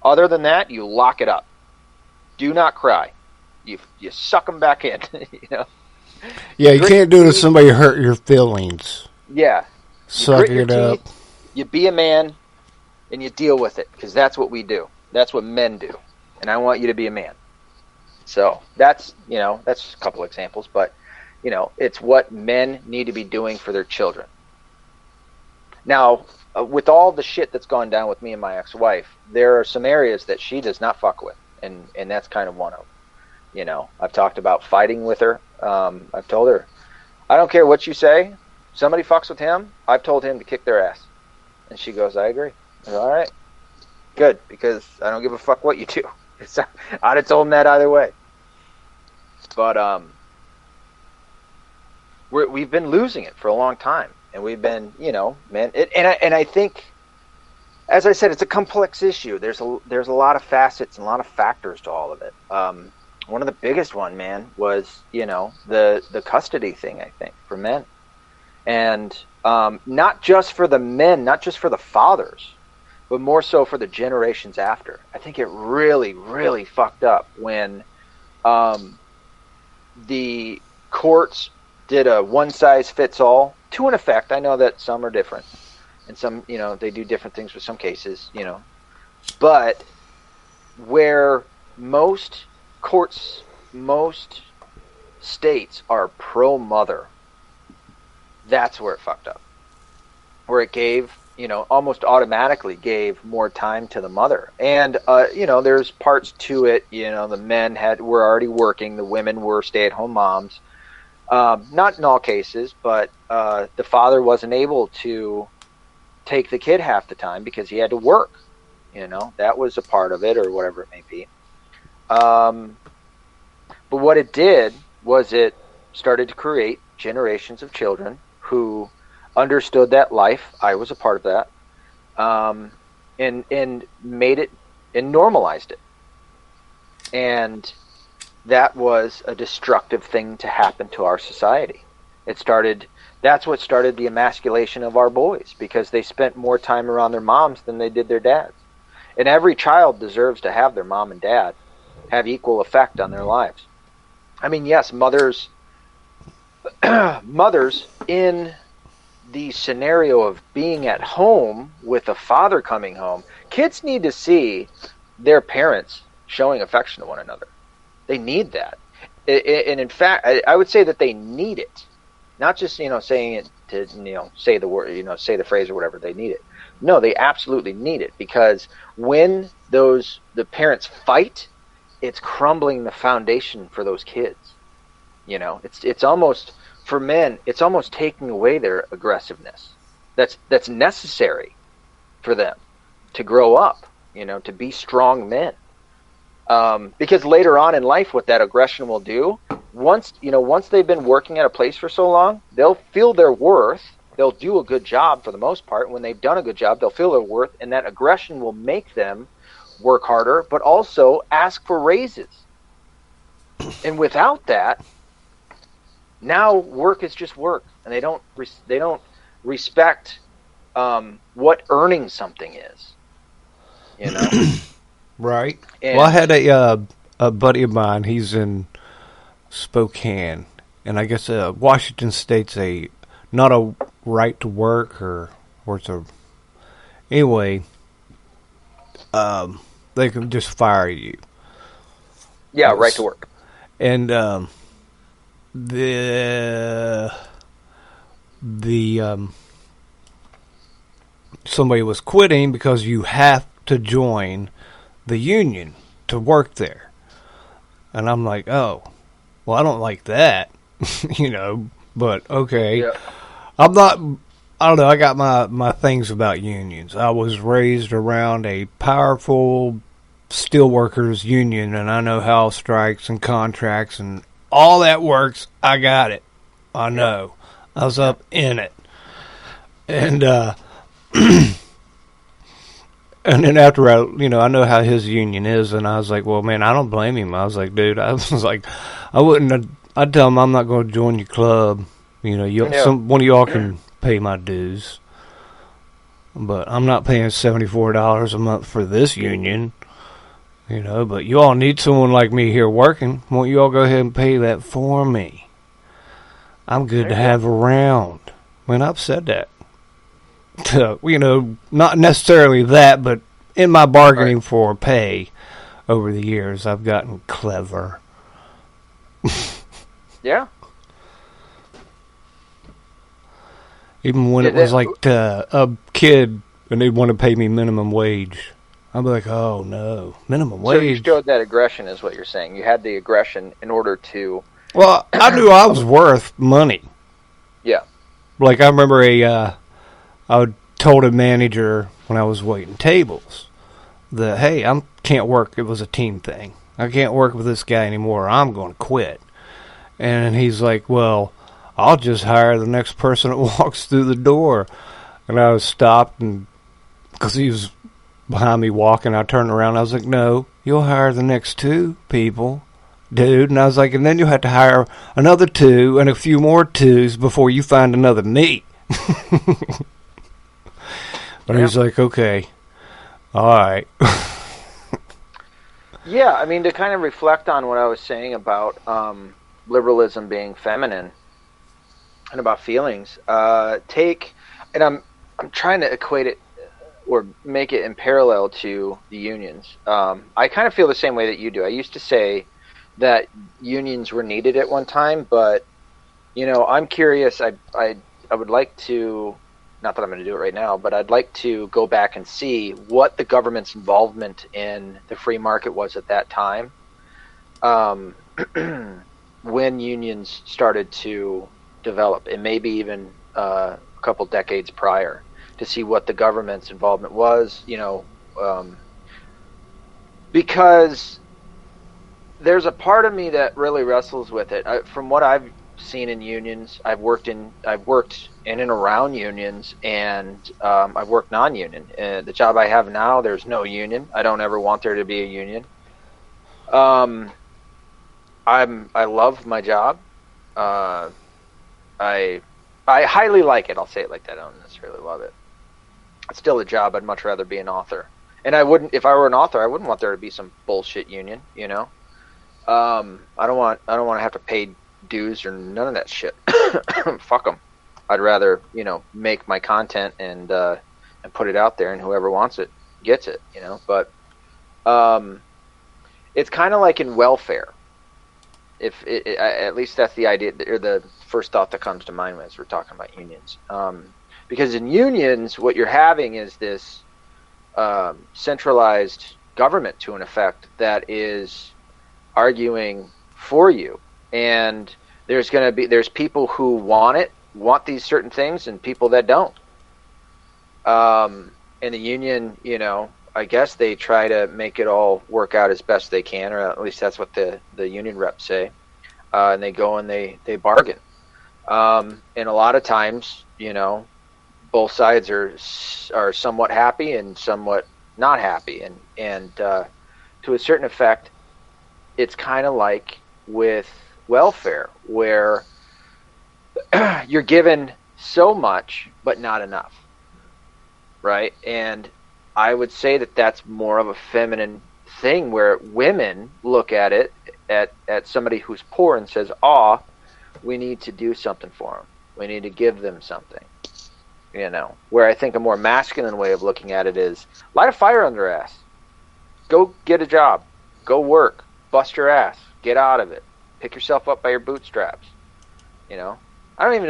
Other than that, you lock it up. Do not cry. You suck them back in, you know? Yeah, you can't do it if somebody hurt your feelings. Yeah. Suck it up. You be a man, and you deal with it, because that's what we do. That's what men do. And I want you to be a man. So that's a couple examples, but, you know, it's what men need to be doing for their children. Now, with all the shit that's gone down with me and my ex-wife, there are some areas that she does not fuck with, and that's kind of one of them. You know, I've talked about fighting with her. I've told her, I don't care what you say. Somebody fucks with him, I've told him to kick their ass. And she goes, I agree. I go, all right, good, because I don't give a fuck what you do. I'd have told him that either way. But we've been losing it for a long time, and we've been, you know, man. And I think, as I said, it's a complex issue. There's a lot of facets and a lot of factors to all of it. One of the biggest one, man, was, you know, the custody thing, I think, for men. And not just for the men, not just for the fathers, but more so for the generations after. I think it really, really fucked up when the courts did a one-size-fits-all, to an effect. I know that some are different, and some, you know, they do different things with some cases, you know. But where most courts, most states are pro-mother, that's where it fucked up. Where it gave, you know, almost automatically gave more time to the mother. And, you know, there's parts to it, you know, the men were already working, the women were stay-at-home moms. Not in all cases, but the father wasn't able to take the kid half the time because he had to work. You know, that was a part of it, or whatever it may be. But what it did was it started to create generations of children who understood that life. I was a part of that, and made it and normalized it. And that was a destructive thing to happen to our society. That's what started the emasculation of our boys, because they spent more time around their moms than they did their dads. And every child deserves to have their mom and dad have equal effect on their lives. I mean, yes, mothers in the scenario of being at home with a father coming home, kids need to see their parents showing affection to one another. They need that. And in fact, I would say that they need it. Not just, you know, saying it to, you know, say the word, you know, say the phrase or whatever, they need it. No, they absolutely need it, because when the parents fight, it's crumbling the foundation for those kids. You know, it's almost, for men, it's almost taking away their aggressiveness. That's necessary for them to grow up, you know, to be strong men. Because later on in life, what that aggression will do, once they've been working at a place for so long, they'll feel their worth. They'll do a good job for the most part. When they've done a good job, they'll feel their worth, and that aggression will make them work harder, but also ask for raises. And without that, now work is just work, and they don't respect what earning something is. You know. Right. Well, I had a buddy of mine. He's in Spokane, and I guess Washington State's not a right to work, or it's a anyway. They can just fire you. Yeah, right to work. And somebody was quitting because you have to join the union to work there. And I'm like, oh, well, I don't like that, you know, but okay. Yeah. I don't know, I got my things about unions. I was raised around a powerful steelworkers union, and I know how strikes and contracts and all that works. I got it. I know. I was up in it. And and then after I know how his union is, and I was like, well, man, I don't blame him. I was like, dude, I was like, I'd tell him I'm not going to join your club. One of y'all can pay my dues. But I'm not paying $74 a month for this union. But you all need someone like me here working. Won't you all go ahead and pay that for me? I'm good to have around. Man, I've said that. Not necessarily that, but in my bargaining for pay over the years, I've gotten clever. Yeah. Even when it was like a kid and they'd want to pay me minimum wage, I'd be like, oh no, minimum wage. So you showed that aggression is what you're saying. You had the aggression in order to... Well, I knew I was worth money. Yeah. Like I remember I told a manager when I was waiting tables that, hey, I can't work. It was a team thing. I can't work with this guy anymore. I'm going to quit. And he's like, well, I'll just hire the next person that walks through the door. And I was stopped, and because he was behind me walking, I turned around. I was like, no, you'll hire the next 2 people, dude. And I was like, and then you'll have to hire another 2 and a few more 2s before you find another me. But he's like, okay, all right. Yeah, I mean, to kind of reflect on what I was saying about liberalism being feminine and about feelings, and I'm trying to equate it or make it in parallel to the unions. I kind of feel the same way that you do. I used to say that unions were needed at one time, but I'm curious. I would like to, not that I'm going to do it right now, but I'd like to go back and see what the government's involvement in the free market was at that time, when unions started to develop, and maybe even a couple decades prior, to see what the government's involvement was, because there's a part of me that really wrestles with it. From what I've seen in unions, I've worked in and around unions, and I've worked non-union. The job I have now, there's no union. I don't ever want there to be a union. I love my job. I highly like it. I'll say it like that. I don't necessarily love it. It's still a job. I'd much rather be an author. And I wouldn't, if I were an author, I wouldn't want there to be some bullshit union. I don't want to have to pay dues or none of that shit. Fuck them. I'd rather, make my content and put it out there, and whoever wants it gets it. But it's kind of like in welfare. At least that's the idea, or the first thought that comes to mind as we're talking about unions. Because in unions, what you're having is this centralized government, to an effect, that is arguing for you. And there's people who want these certain things, and people that don't. And the union, I guess they try to make it all work out as best they can, or at least that's what the union reps say. And they go and they bargain. And a lot of times, both sides are somewhat happy and somewhat not happy. And to a certain effect, it's kind of like with welfare, where you're given so much but not enough, right? And I would say that that's more of a feminine thing, where women look at it at somebody who's poor and says, we need to do something for them, we need to give them something. Where I think a more masculine way of looking at it is light a fire under their ass, go get a job, go work, bust your ass, get out of it, pick yourself up by your bootstraps. I don't even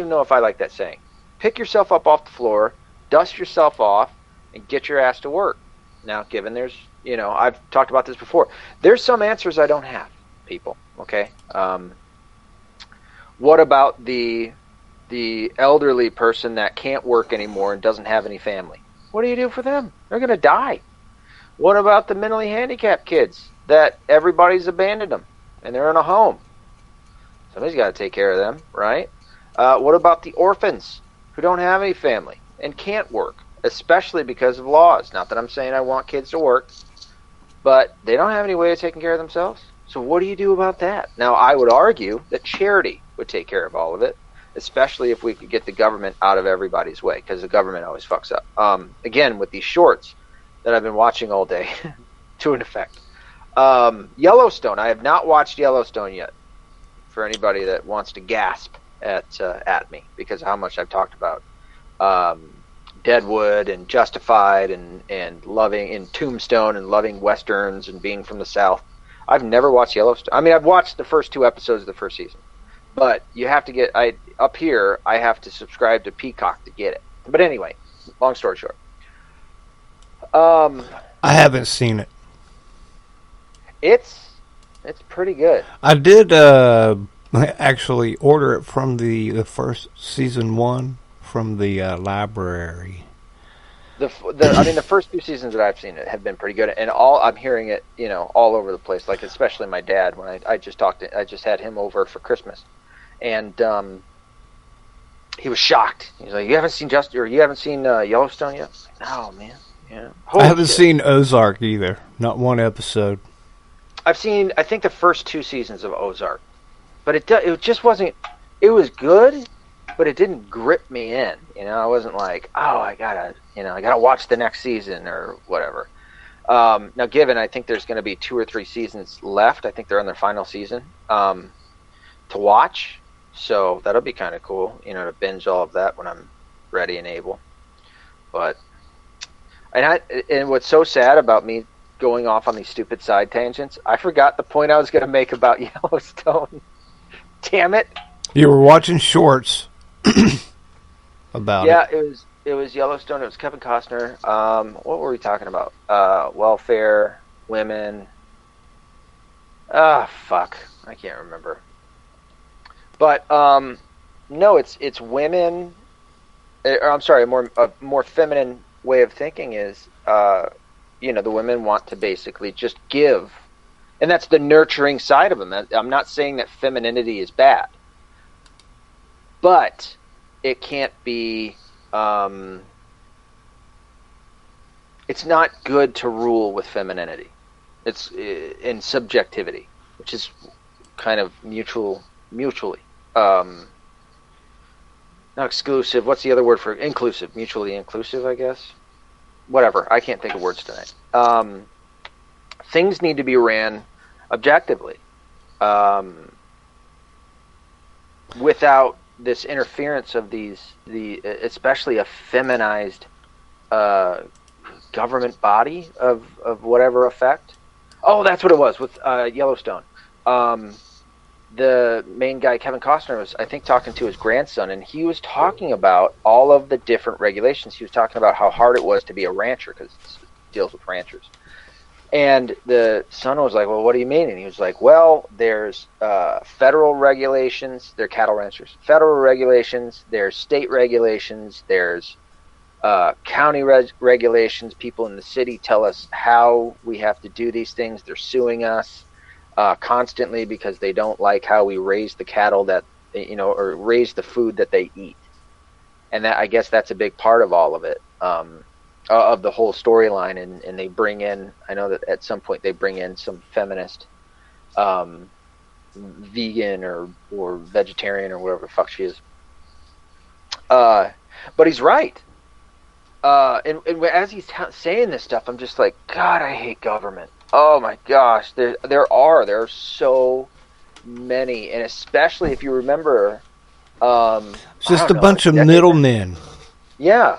know if I like that saying. Pick yourself up off the floor, dust yourself off, and get your ass to work. Now, given there's, I've talked about this before, there's some answers I don't have, people, okay? What about the elderly person that can't work anymore and doesn't have any family? What do you do for them? They're going to die. What about the mentally handicapped kids that everybody's abandoned them and they're in a home? Somebody's got to take care of them, right? What about the orphans who don't have any family and can't work, especially because of laws? Not that I'm saying I want kids to work, but they don't have any way of taking care of themselves. So what do you do about that? Now, I would argue that charity would take care of all of it, especially if we could get the government out of everybody's way, because the government always fucks up. Again, with these shorts that I've been watching all day, to an effect. Yellowstone. I have not watched Yellowstone yet. For anybody that wants to gasp at me because of how much I've talked about Deadwood and Justified and loving in Tombstone and loving westerns and being from the South. I've never watched Yellowstone. I mean, I've watched the first 2 episodes of the first season, but you have to get up here. I have to subscribe to Peacock to get it. But anyway, long story short, I haven't seen it. It's pretty good. I did actually order it from the first season 1 from the library. The first 2 seasons that I've seen it have been pretty good, and I'm hearing it, all over the place. Like especially my dad when I just had him over for Christmas, and he was shocked. He's like, "You haven't seen Yellowstone yet?" Like, no, man. Yeah. I haven't seen Ozark either. Not one episode. I've seen, I think, the first 2 seasons of Ozark, but it just wasn't. It was good, but it didn't grip me in. I wasn't like, oh, I gotta watch the next season or whatever. Now, given I think there's going to be 2 or 3 seasons left. I think they're on their final season to watch, so that'll be kind of cool. To binge all of that when I'm ready and able. But and what's so sad about me going off on these stupid side tangents, I forgot the point I was going to make about Yellowstone. Damn it! You were watching shorts about it. Yeah, it was Yellowstone. It was Kevin Costner. What were we talking about? Welfare, women. Fuck, I can't remember. But no, it's women. I'm sorry, a more feminine way of thinking is. The women want to basically just give, and that's the nurturing side of them. I'm not saying that femininity is bad, but it can't be. It's not good to rule with femininity. It's in subjectivity, which is kind of mutually. Not exclusive. What's the other word for inclusive? Mutually inclusive, I guess. Whatever. I can't think of words tonight. Things need to be ran objectively, without this interference of especially a feminized government body of whatever effect. Oh, that's what it was with Yellowstone. The main guy, Kevin Costner, was, I think, talking to his grandson, and he was talking about all of the different regulations. He was talking about how hard it was to be a rancher, because it deals with ranchers. And the son was like, well, what do you mean? And he was like, well, there's federal regulations. They're cattle ranchers. Federal regulations. There's state regulations. There's county regulations. People in the city tell us how we have to do these things. They're suing us constantly because they don't like how we raise the cattle that, or raise the food that they eat. And that, I guess that's a big part of all of it, of the whole storyline. And they bring in, I know that at some point they bring in some feminist vegan or vegetarian or whatever the fuck she is. But he's right. And as he's saying this stuff, I'm just like, God, I hate government. Oh my gosh, there are so many, and especially if you remember, it's just a bunch of middlemen. Yeah,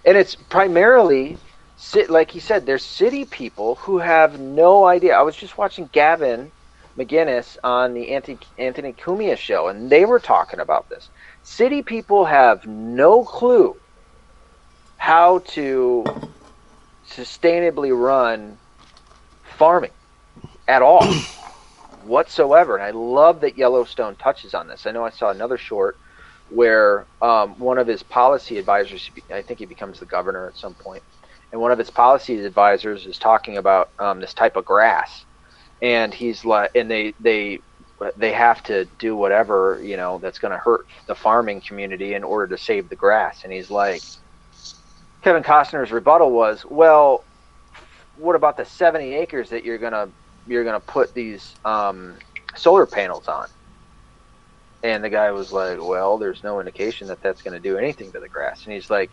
and it's primarily, like he said, there's city people who have no idea. I was just watching Gavin McGinnis on the Anthony Cumia show, and they were talking about this. City people have no clue how to sustainably run farming at all whatsoever. And I love that Yellowstone touches on this. I know I saw another short where one of his policy advisors, I think he becomes the governor at some point, and one of its policy advisors is talking about this type of grass, and he's like, and they have to do whatever, you know, that's going to hurt the farming community in order to save the grass. And he's like, Kevin Costner's rebuttal was, well, what about the 70 acres that you're gonna put these solar panels on? And the guy was like, well, there's no indication that that's going to do anything to the grass. And he's like,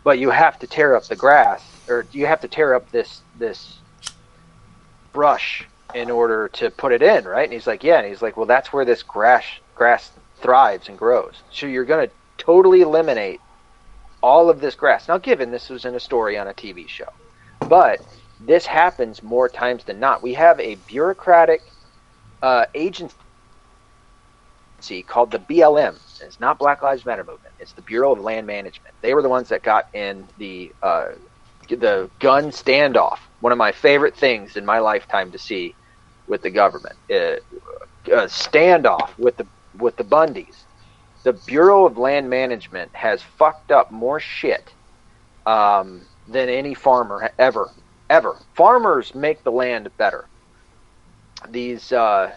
but you have to tear up the grass, or you have to tear up this brush in order to put it in, right? And he's like, yeah. And he's like, well, that's where this grass thrives and grows. So you're going to totally eliminate all of this grass. Now, given this was in a story on a TV show, but this happens more times than not. We have a bureaucratic agency called the BLM. It's not Black Lives Matter movement. It's the Bureau of Land Management. They were the ones that got in the gun standoff. One of my favorite things in my lifetime to see with the government, a standoff with the Bundys. The Bureau of Land Management has fucked up more shit than any farmer ever. Farmers make the land better. These damn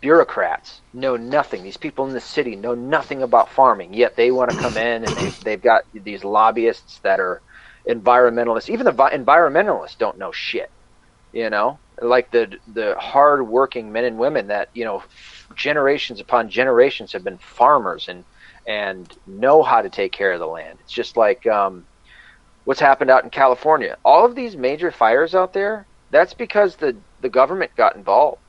bureaucrats know nothing. These people in the city know nothing about farming, yet they want to come in, and they've got these lobbyists that are environmentalists. Even the environmentalists don't know shit, you know, like the hard-working men and women that, you know, generations upon generations have been farmers and know how to take care of the land. It's just like what's happened out in California. All of these major fires out there, that's because the government got involved.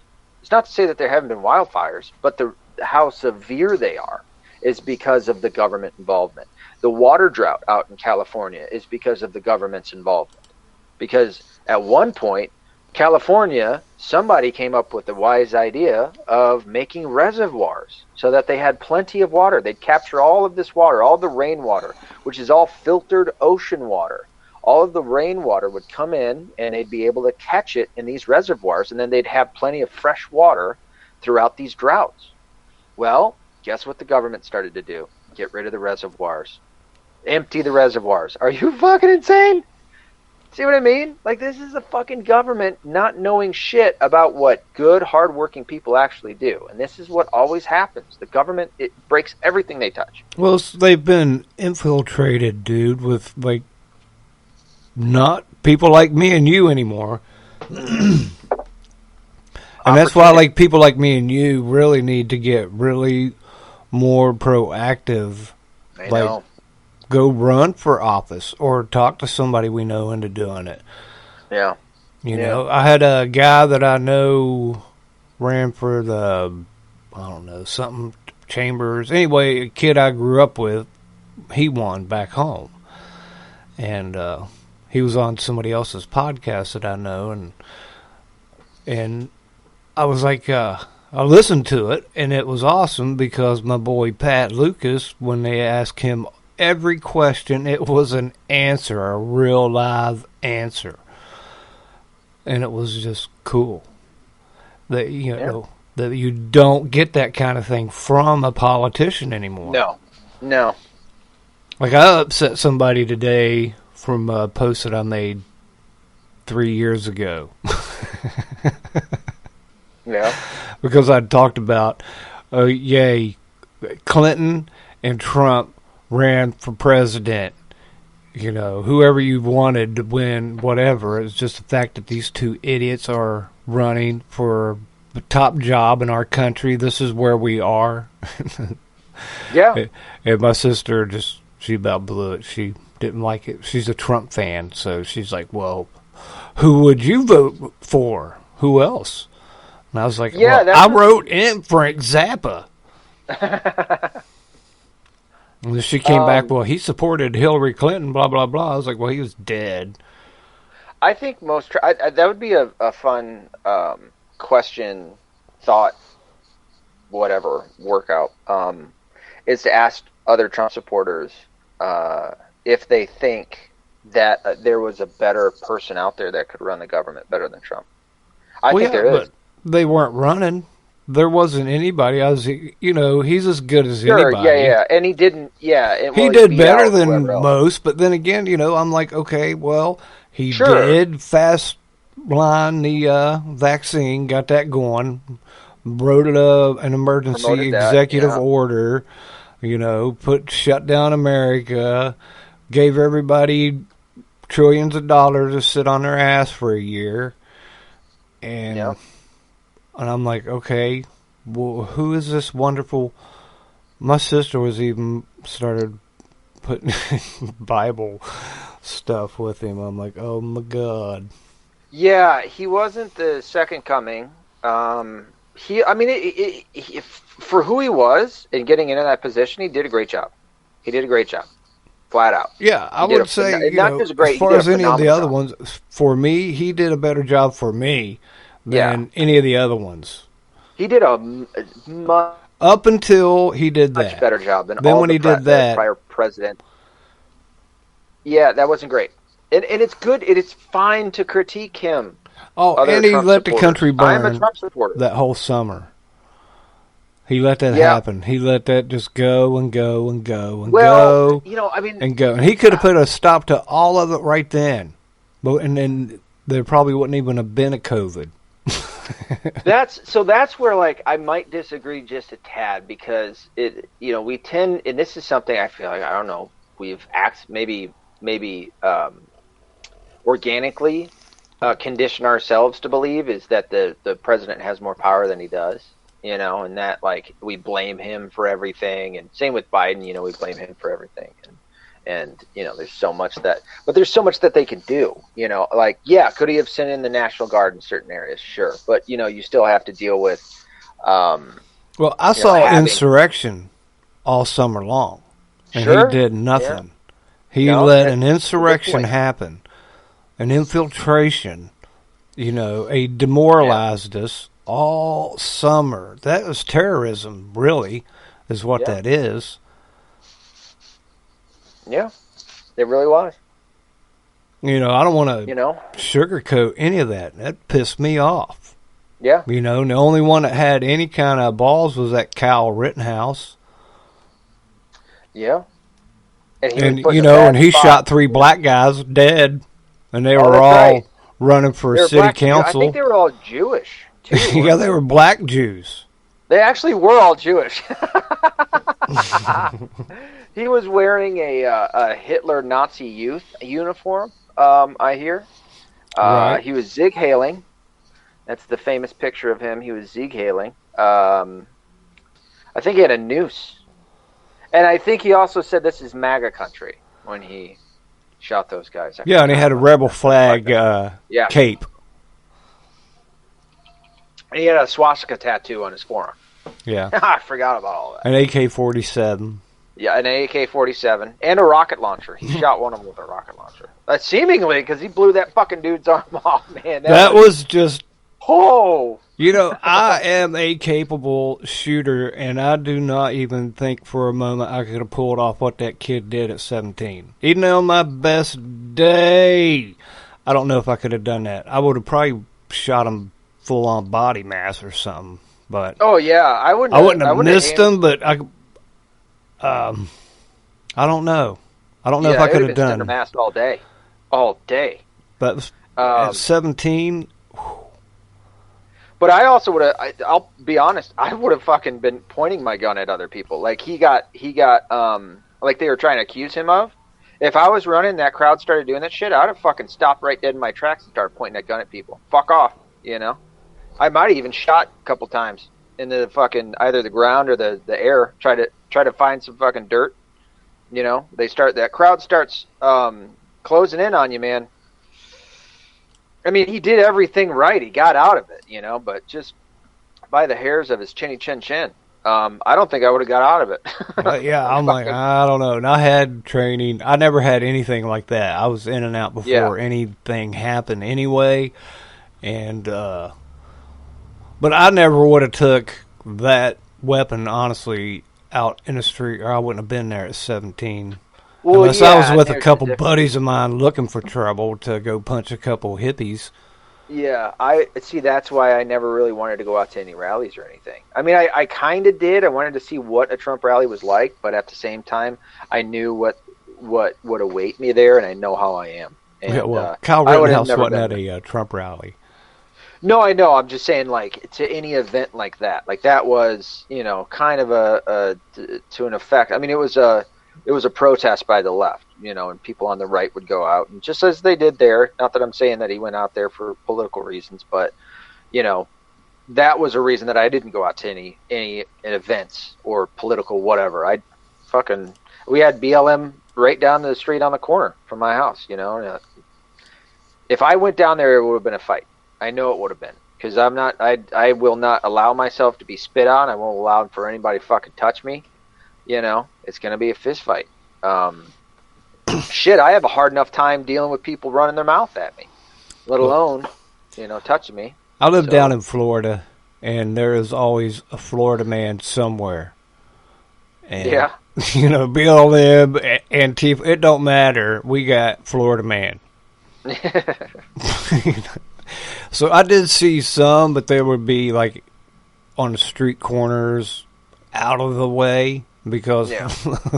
It's not to say that there haven't been wildfires, but how severe they are is because of the government involvement. The water drought out in California is because of the government's involvement. Because at one point, California, somebody came up with the wise idea of making reservoirs so that they had plenty of water. They'd capture all of this water, all the rainwater, which is all filtered ocean water. All of the rainwater would come in, and they'd be able to catch it in these reservoirs, and then they'd have plenty of fresh water throughout these droughts. Well, guess what the government started to do? Get rid of the reservoirs. Empty the reservoirs. Are you fucking insane? See what I mean? Like, this is the fucking government not knowing shit about what good, hardworking people actually do. And this is what always happens. The government, it breaks everything they touch. Well, they've been infiltrated, dude, with, like, not people like me and you anymore. And that's why, like, people like me and you really need to get really more proactive. I know. Go run for office or talk to somebody we know into doing it. Yeah. You know, I had a guy that I know ran for the, I don't know, something chambers. Anyway, a kid I grew up with, he won back home. And he was on somebody else's podcast that I know, and I was like, I listened to it, and it was awesome because my boy Pat Lucas, when they asked him every question, it was an answer, a real live answer. And it was just cool that, you know, that you don't get that kind of thing from a politician anymore. No. Like, I upset somebody today from a post that I made 3 years ago. Yeah. Because I talked about, Clinton and Trump ran for president. You know, whoever you wanted to win, whatever. It's just the fact that these two idiots are running for the top job in our country. This is where we are. Yeah. And my sister she about blew it. She didn't like it. She's a Trump fan, so she's like, well, who would you vote for? Who else? And I was like, I wrote in Frank Zappa. And she came back, well, he supported Hillary Clinton, blah, blah, blah. I was like, well, he was dead. I think that would be a fun question, thought, whatever, workout, is to ask other Trump supporters if they think that there was a better person out there that could run the government better than Trump. I think there is. But they weren't running. there wasn't anybody. He's as good as Sure, anybody. yeah, and he didn't. Yeah, He did better than most. But then again, I'm like, okay, well, he did fast line the vaccine, got that going, wrote an emergency executive order. Shut down America, gave everybody trillions of dollars to sit on their ass for a year, and I'm like, okay, well, who is this wonderful? My sister was even started putting Bible stuff with him. I'm like, oh my God. Yeah, he wasn't the second coming. For who he was and getting into that position, he did a great job. Flat out. Yeah, I would say, as far as any of the other ones, for me, he did a better job for me than any of the other ones. He did up until he did that. Much better job than then all when the he did that, prior president. Yeah, that wasn't great. And it's good. It is fine to critique him. Oh, and he Trump let supporters. the country burn I'm a Trump supporter. that whole summer. He let that happen. He let that just go and go and go and go. And go. And he could have put a stop to all of it right then. And then there probably wouldn't even have been a COVID. That's where, like, I might disagree just a tad, because we tend, and this is something I feel like, I don't know, we've maybe organically condition ourselves to believe, is that the president has more power than he does. And that, like, we blame him for everything, and same with Biden, we blame him for everything, and there's so much that they can do, could he have sent in the National Guard in certain areas? Sure, but you still have to deal with well, I saw insurrection all summer long, and he did nothing. He let an insurrection happen, an infiltration, he demoralized us all summer. That was terrorism, really, is what that is. Yeah, it really was. I don't want to sugarcoat any of that. That pissed me off. Yeah. The only one that had any kind of balls was that Kyle Rittenhouse. Yeah. And he shot 3 black guys dead, and they were all running for city council. I think they were all Jewish. Yeah, they were black Jews. They actually were all Jewish. He was wearing a Hitler Nazi youth uniform, I hear. Right. He was zig-hailing. That's the famous picture of him. He was zig-hailing. I think he had a noose. And I think he also said this is MAGA country when he shot those guys. Yeah, and he had a rebel flag cape. And he had a swastika tattoo on his forearm. Yeah. I forgot about all that. An AK-47. Yeah, an AK-47 and a rocket launcher. He shot one of them with a rocket launcher. Seemingly, because he blew that fucking dude's arm off, man. That was just... Oh! I am a capable shooter, and I do not even think for a moment I could have pulled off what that kid did at 17. Even on my best day, I don't know if I could have done that. I would have probably shot him full-on body mass or something. But oh yeah, I wouldn't have missed him, but I don't know. I don't know if I could have done. Masked all day. But at 17. But I also would have. I'll be honest. I would have fucking been pointing my gun at other people. Like he got like they were trying to accuse him of. If I was running, that crowd started doing that shit, I'd have fucking stopped right dead in my tracks and started pointing that gun at people. Fuck off, I might have even shot a couple times into the fucking either the ground or the air. Try to find some fucking dirt. That crowd starts closing in on you, man. I mean, he did everything right. He got out of it, but just by the hairs of his chinny chin chin. I don't think I would have got out of it. Yeah, I'm like, I don't know. And I had training. I never had anything like that. I was in and out before anything happened anyway. And but I never would have took that weapon, honestly, out in the street, or I wouldn't have been there at 17. Well, unless I was with a couple buddies of mine looking for trouble to go punch a couple hippies. Yeah, I see. That's why I never really wanted to go out to any rallies or anything. I mean, I kind of did. I wanted to see what a Trump rally was like, but at the same time, I knew what would await me there, and I know how I am. And Yeah, well, Kyle I would have Rittenhouse never wasn't been at there. a Trump rally. No, I know. I'm just saying, like, to any event like that. Like that was, kind of to an effect. I mean, it was a protest by the left, and people on the right would go out, and just as they did there. Not that I'm saying that he went out there for political reasons, but you know, that was a reason that I didn't go out to any events or political whatever. We had BLM right down the street on the corner from my house. If I went down there, it would have been a fight. I know it would have been, because I will not allow myself to be spit on. I won't allow for anybody to fucking touch me. It's gonna be a fist fight. Shit, I have a hard enough time dealing with people running their mouth at me, let alone touching me. I live down in Florida, and there is always a Florida man somewhere. And, Yeah. BLM, Antifa, it don't matter. We got Florida man. So I did see some, but they would be like on the street corners, out of the way, because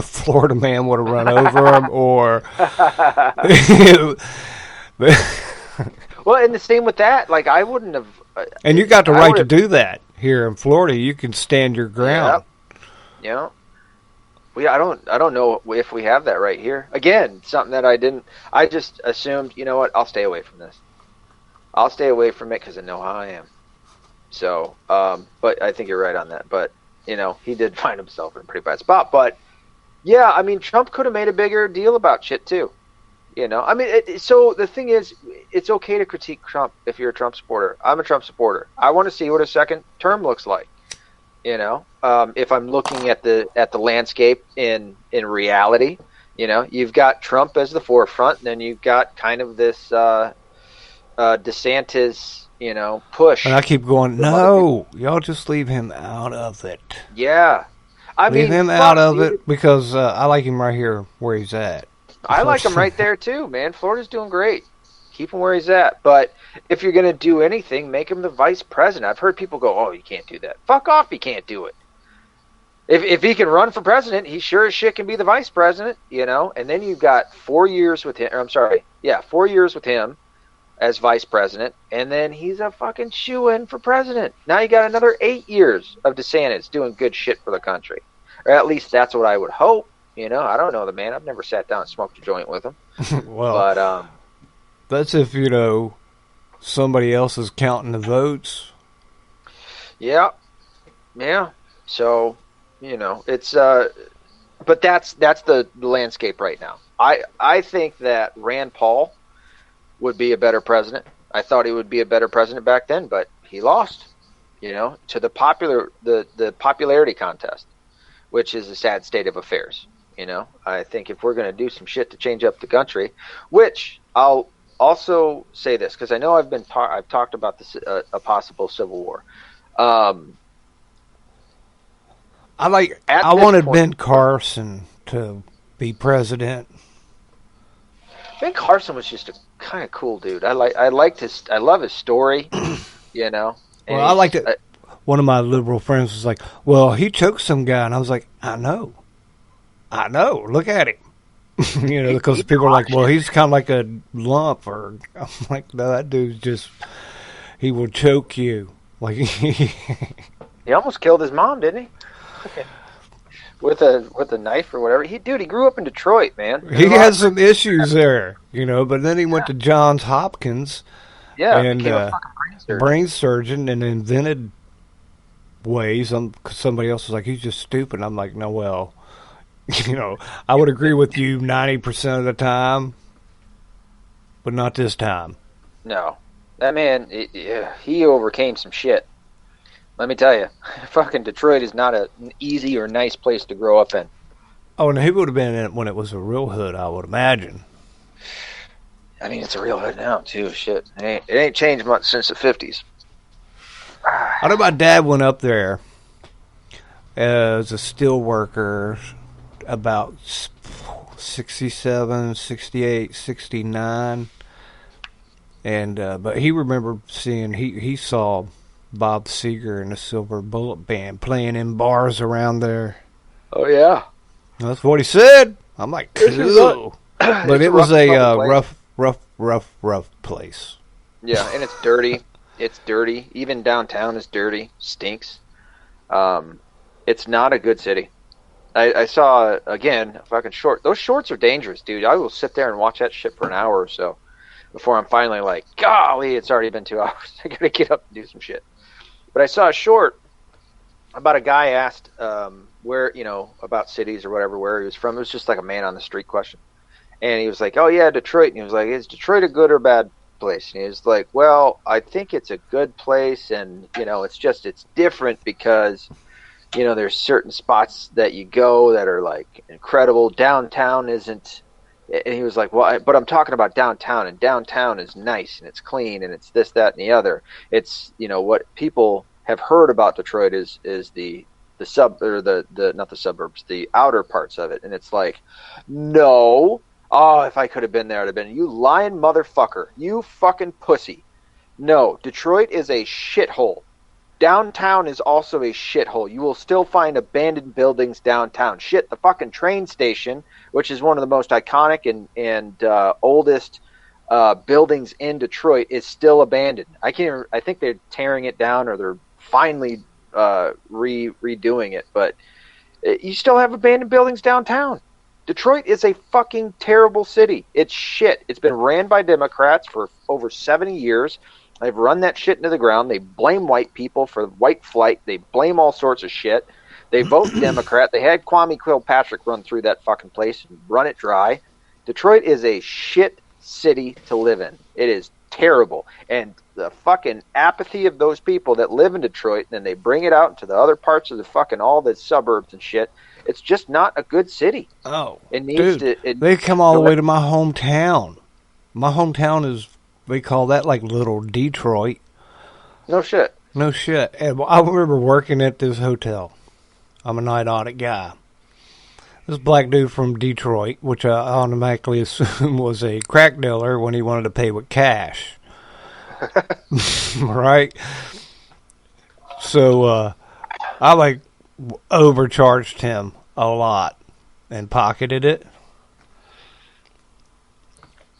Florida man would have run over them, or. Well, and the same with that. Like, I wouldn't have. And you got the right to do that here in Florida. You can stand your ground. Yeah. I don't know if we have that right here. Again, something that I didn't. I just assumed. You know what? I'll stay away from this. I'll stay away from it because I know how I am. So, but I think you're right on that. But he did find himself in a pretty bad spot. But yeah, I mean, Trump could have made a bigger deal about shit too. I mean, so the thing is, it's okay to critique Trump if you're a Trump supporter. I'm a Trump supporter. I want to see what a second term looks like. If I'm looking at the landscape in reality, you've got Trump as the forefront, and then you've got kind of this DeSantis, push. And I keep going, no, y'all just leave him out of it. Yeah, leave him out of it, because I like him right here where he's at. I like him right there too, man. Florida's doing great. Keep him where he's at. But if you're going to do anything, make him the vice president. I've heard people go, oh, you can't do that. Fuck off, he can't do it. If he can run for president, he sure as shit can be the vice president, And then you've got 4 years with him. 4 years with him as vice president. And then he's a fucking shoo-in for president. Now you got another 8 years of DeSantis doing good shit for the country. Or at least that's what I would hope. I don't know the man. I've never sat down and smoked a joint with him. Well, but that's if somebody else is counting the votes. Yeah. So it's but that's the landscape right now. I think that Rand Paul would be a better president. I thought he would be a better president back then, but he lost. To the popularity contest, which is a sad state of affairs. I think if we're going to do some shit to change up the country, which I'll also say this, because I know I've talked about this a possible civil war. I wanted Ben Carson to be president. Ben Carson was just a kind of cool dude. I love his story. Well, I liked it. One of my liberal friends was like, "Well, he choked some guy," and I was like, "I know. Look at him." Because people are like, "Well, he's kind of like a lump," or I'm like, "No, that dude's he will choke you." Like he almost killed his mom, didn't he? with a knife or whatever. He grew up in Detroit, man. He has some issues there, but then he went to Johns Hopkins, and became a fucking brain surgeon, and invented ways. Somebody else was like, he's just stupid. I'm like, no, well, I would agree with you 90% of the time, but not this time. No, that man, he overcame some shit. Let me tell you, fucking Detroit is not an easy or nice place to grow up in. Oh, and he would have been in it when it was a real hood, I would imagine. I mean, it's a real hood now, too. Shit. It ain't changed much since the 50s. I know my dad went up there as a steel worker about 67, 68, 69. And but he remembered seeing he saw Bob Seger and the Silver Bullet Band playing in bars around there. Oh yeah, that's what he said. I'm like, cool. But it was a rough place. Yeah, and it's dirty. It's dirty. Even downtown is dirty. Stinks. It's not a good city. I saw, again, a fucking short. Those shorts are dangerous, dude. I will sit there and watch that shit for an hour or so before I'm finally like, golly, it's already been 2 hours. I gotta get up and do some shit. But I saw a short about a guy asked where, about cities or whatever, where he was from. It was just like a man on the street question. And he was like, oh, yeah, Detroit. And he was like, is Detroit a good or bad place? And he was like, well, I think it's a good place. And, it's different because, there's certain spots that you go that are like incredible. Downtown isn't. And he was like, well, but I'm talking about downtown, and downtown is nice and it's clean and it's this, that, and the other. It's, what people have heard about Detroit is the not the suburbs, the outer parts of it. And it's like, no. Oh, if I could have been there, I'd have been. You lying motherfucker. You fucking pussy. No, Detroit is a shithole. Downtown is also a shithole. You will still find abandoned buildings downtown. Shit, the fucking train station, which is one of the most iconic and oldest buildings in Detroit, is still abandoned. I think they're tearing it down, or they're finally redoing it. But you still have abandoned buildings downtown. Detroit is a fucking terrible city. It's shit. It's been ran by Democrats for over 70 years. They've run that shit into the ground. They blame white people for white flight. They blame all sorts of shit. They vote Democrat. They had Kwame Kilpatrick run through that fucking place and run it dry. Detroit is a shit city to live in. It is terrible. And the fucking apathy of those people that live in Detroit, and then they bring it out into the other parts of the fucking all the suburbs and shit. It's just not a good city. Oh, it needs dude, they come all the way to my hometown. My hometown is, we call that like little Detroit. No shit. No shit. And I remember working at this hotel. I'm a night audit guy. This black dude from Detroit, which I automatically assumed was a crack dealer when he wanted to pay with cash. Right? So I like overcharged him a lot and pocketed it.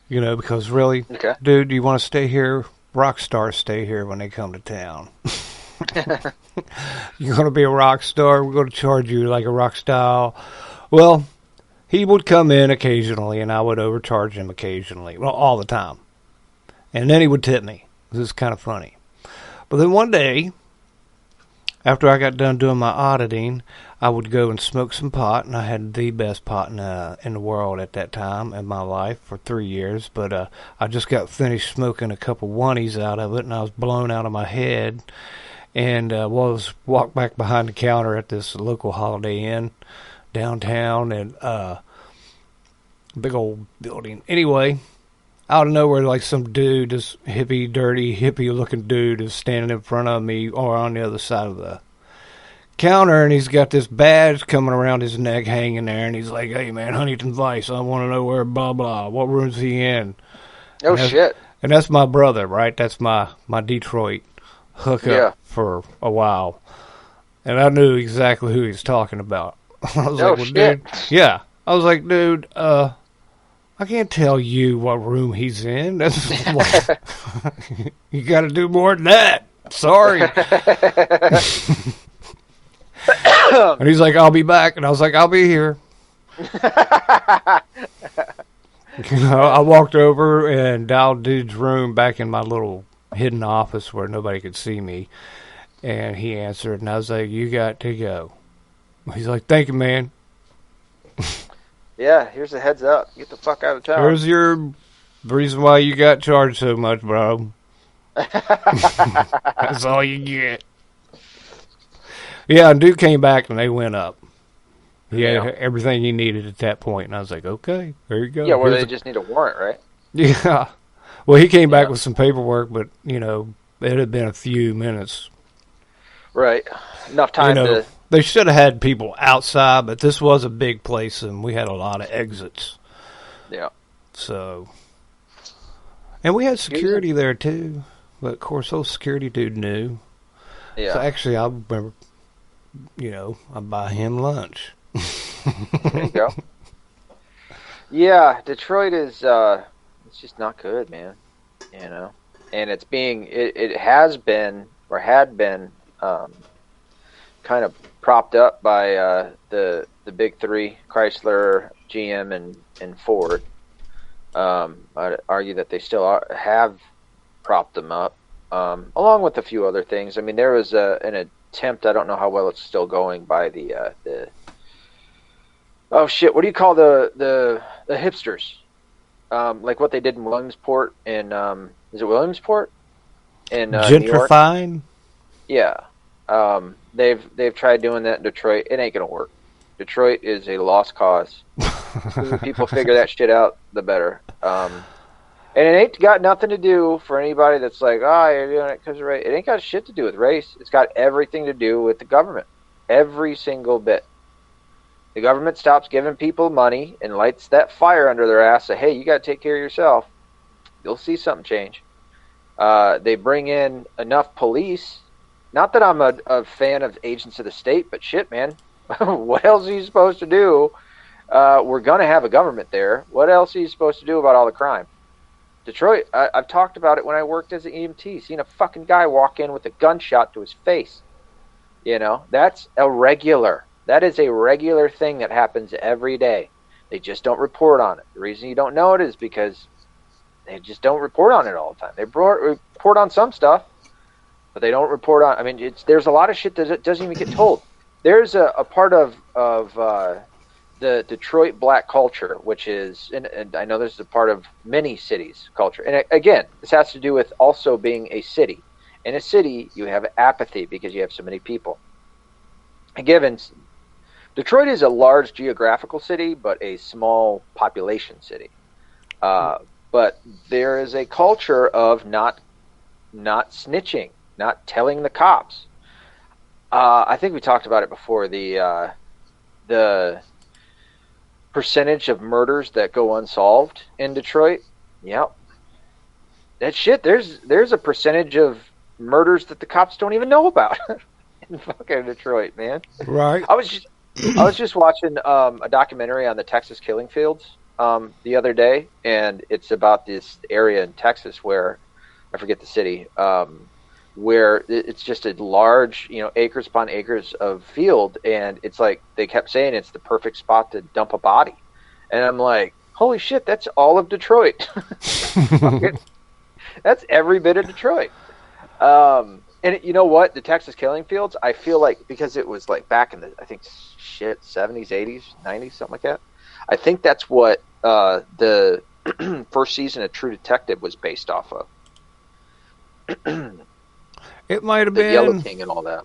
Because really, okay, dude, you want to stay here? Rock stars stay here when they come to town. You're going to be a rock star? We're going to charge you like a rock star. Well, he would come in occasionally, and I would overcharge him occasionally. Well, all the time. And then he would tip me. This is kind of funny. But then one day, after I got done doing my auditing, I would go and smoke some pot, and I had the best pot in the world at that time in my life for 3 years. But I just got finished smoking a couple oneies out of it, and I was blown out of my head. And was walked back behind the counter at this local Holiday Inn downtown, and big old building. Anyway, out of nowhere, like some dude, this dirty hippie-looking dude, is standing in front of me or on the other side of the counter, and he's got this badge coming around his neck hanging there, and he's like, hey, man, Huntington Vice, I want to know where blah, blah, what room's he in? Oh, shit. And that's my brother, right? That's my Detroit hookup for a while. And I knew exactly who he was talking about. I was like, well, dude, yeah. I was like, dude, I can't tell you what room he's in. That's you got to do more than that. Sorry. And he's like, I'll be back. And I was like, I'll be here. I walked over and dialed dude's room back in my little hidden office where nobody could see me. And he answered, and I was like, you got to go. He's like, thank you, man. Yeah, here's a heads up. Get the fuck out of town. Here's the reason why you got charged so much, bro. That's all you get. Yeah, and dude came back and they went up. He had everything he needed at that point, and I was like, okay, there you go. Yeah, well, they just need a warrant, right? Yeah. Well, he came back with some paperwork, but, it had been a few minutes. Right. Enough time to... They should have had people outside, but this was a big place, and we had a lot of exits. Yeah. So, And we had security there too, but of course, old security dude knew. Yeah. So actually, I remember, I buy him lunch. There you go. Yeah, Detroit is it's just not good, man. And it's it has been or had been kind of propped up by the big three, Chrysler, GM, and Ford. I'd argue that they still have propped them up, along with a few other things. I mean, there was an attempt. I don't know how well it's still going by the oh shit, what do you call the hipsters? Like what they did in Williamsport and is it Williamsport in gentrifying? New York? Yeah. They've tried doing that in Detroit. It ain't gonna work. Detroit is a lost cause. The sooner people figure that shit out, the better. And it ain't got nothing to do for anybody that's like, you're doing it because of race. It ain't got shit to do with race. It's got everything to do with the government. Every single bit. The government stops giving people money and lights that fire under their ass. Say, hey, you got to take care of yourself. You'll see something change. They bring in enough police. Not that I'm a fan of agents of the state, but shit, man. What else are you supposed to do? We're going to have a government there. What else are you supposed to do about all the crime? Detroit, I've talked about it when I worked as an EMT. Seen a fucking guy walk in with a gunshot to his face. That's irregular. That is a regular thing that happens every day. They just don't report on it. The reason you don't know it is because they just don't report on it all the time. They report on some stuff, but they don't report on. I mean, there's a lot of shit that doesn't even get told. There's a part of the Detroit black culture, which is, and I know this is a part of many cities' culture. And again, this has to do with also being a city. In a city, you have apathy because you have so many people. Given Detroit is a large geographical city, but a small population city. But there is a culture of not snitching, not telling the cops. I think we talked about it before. The percentage of murders that go unsolved in Detroit. Yep. That shit. There's a percentage of murders that the cops don't even know about in fucking Detroit, man. Right. I was just watching a documentary on the Texas killing fields the other day, and it's about this area in Texas where I forget the city, where it's just a large, acres upon acres of field, and it's like they kept saying it's the perfect spot to dump a body, and I'm like, holy shit, that's all of Detroit. That's every bit of Detroit. And you know what? The Texas killing fields, I feel like, because it was like back in the, I think, 70s, 80s, 90s, something like that. I think that's what the first season of True Detective was based off of. It might have the been. Yellow King and all that.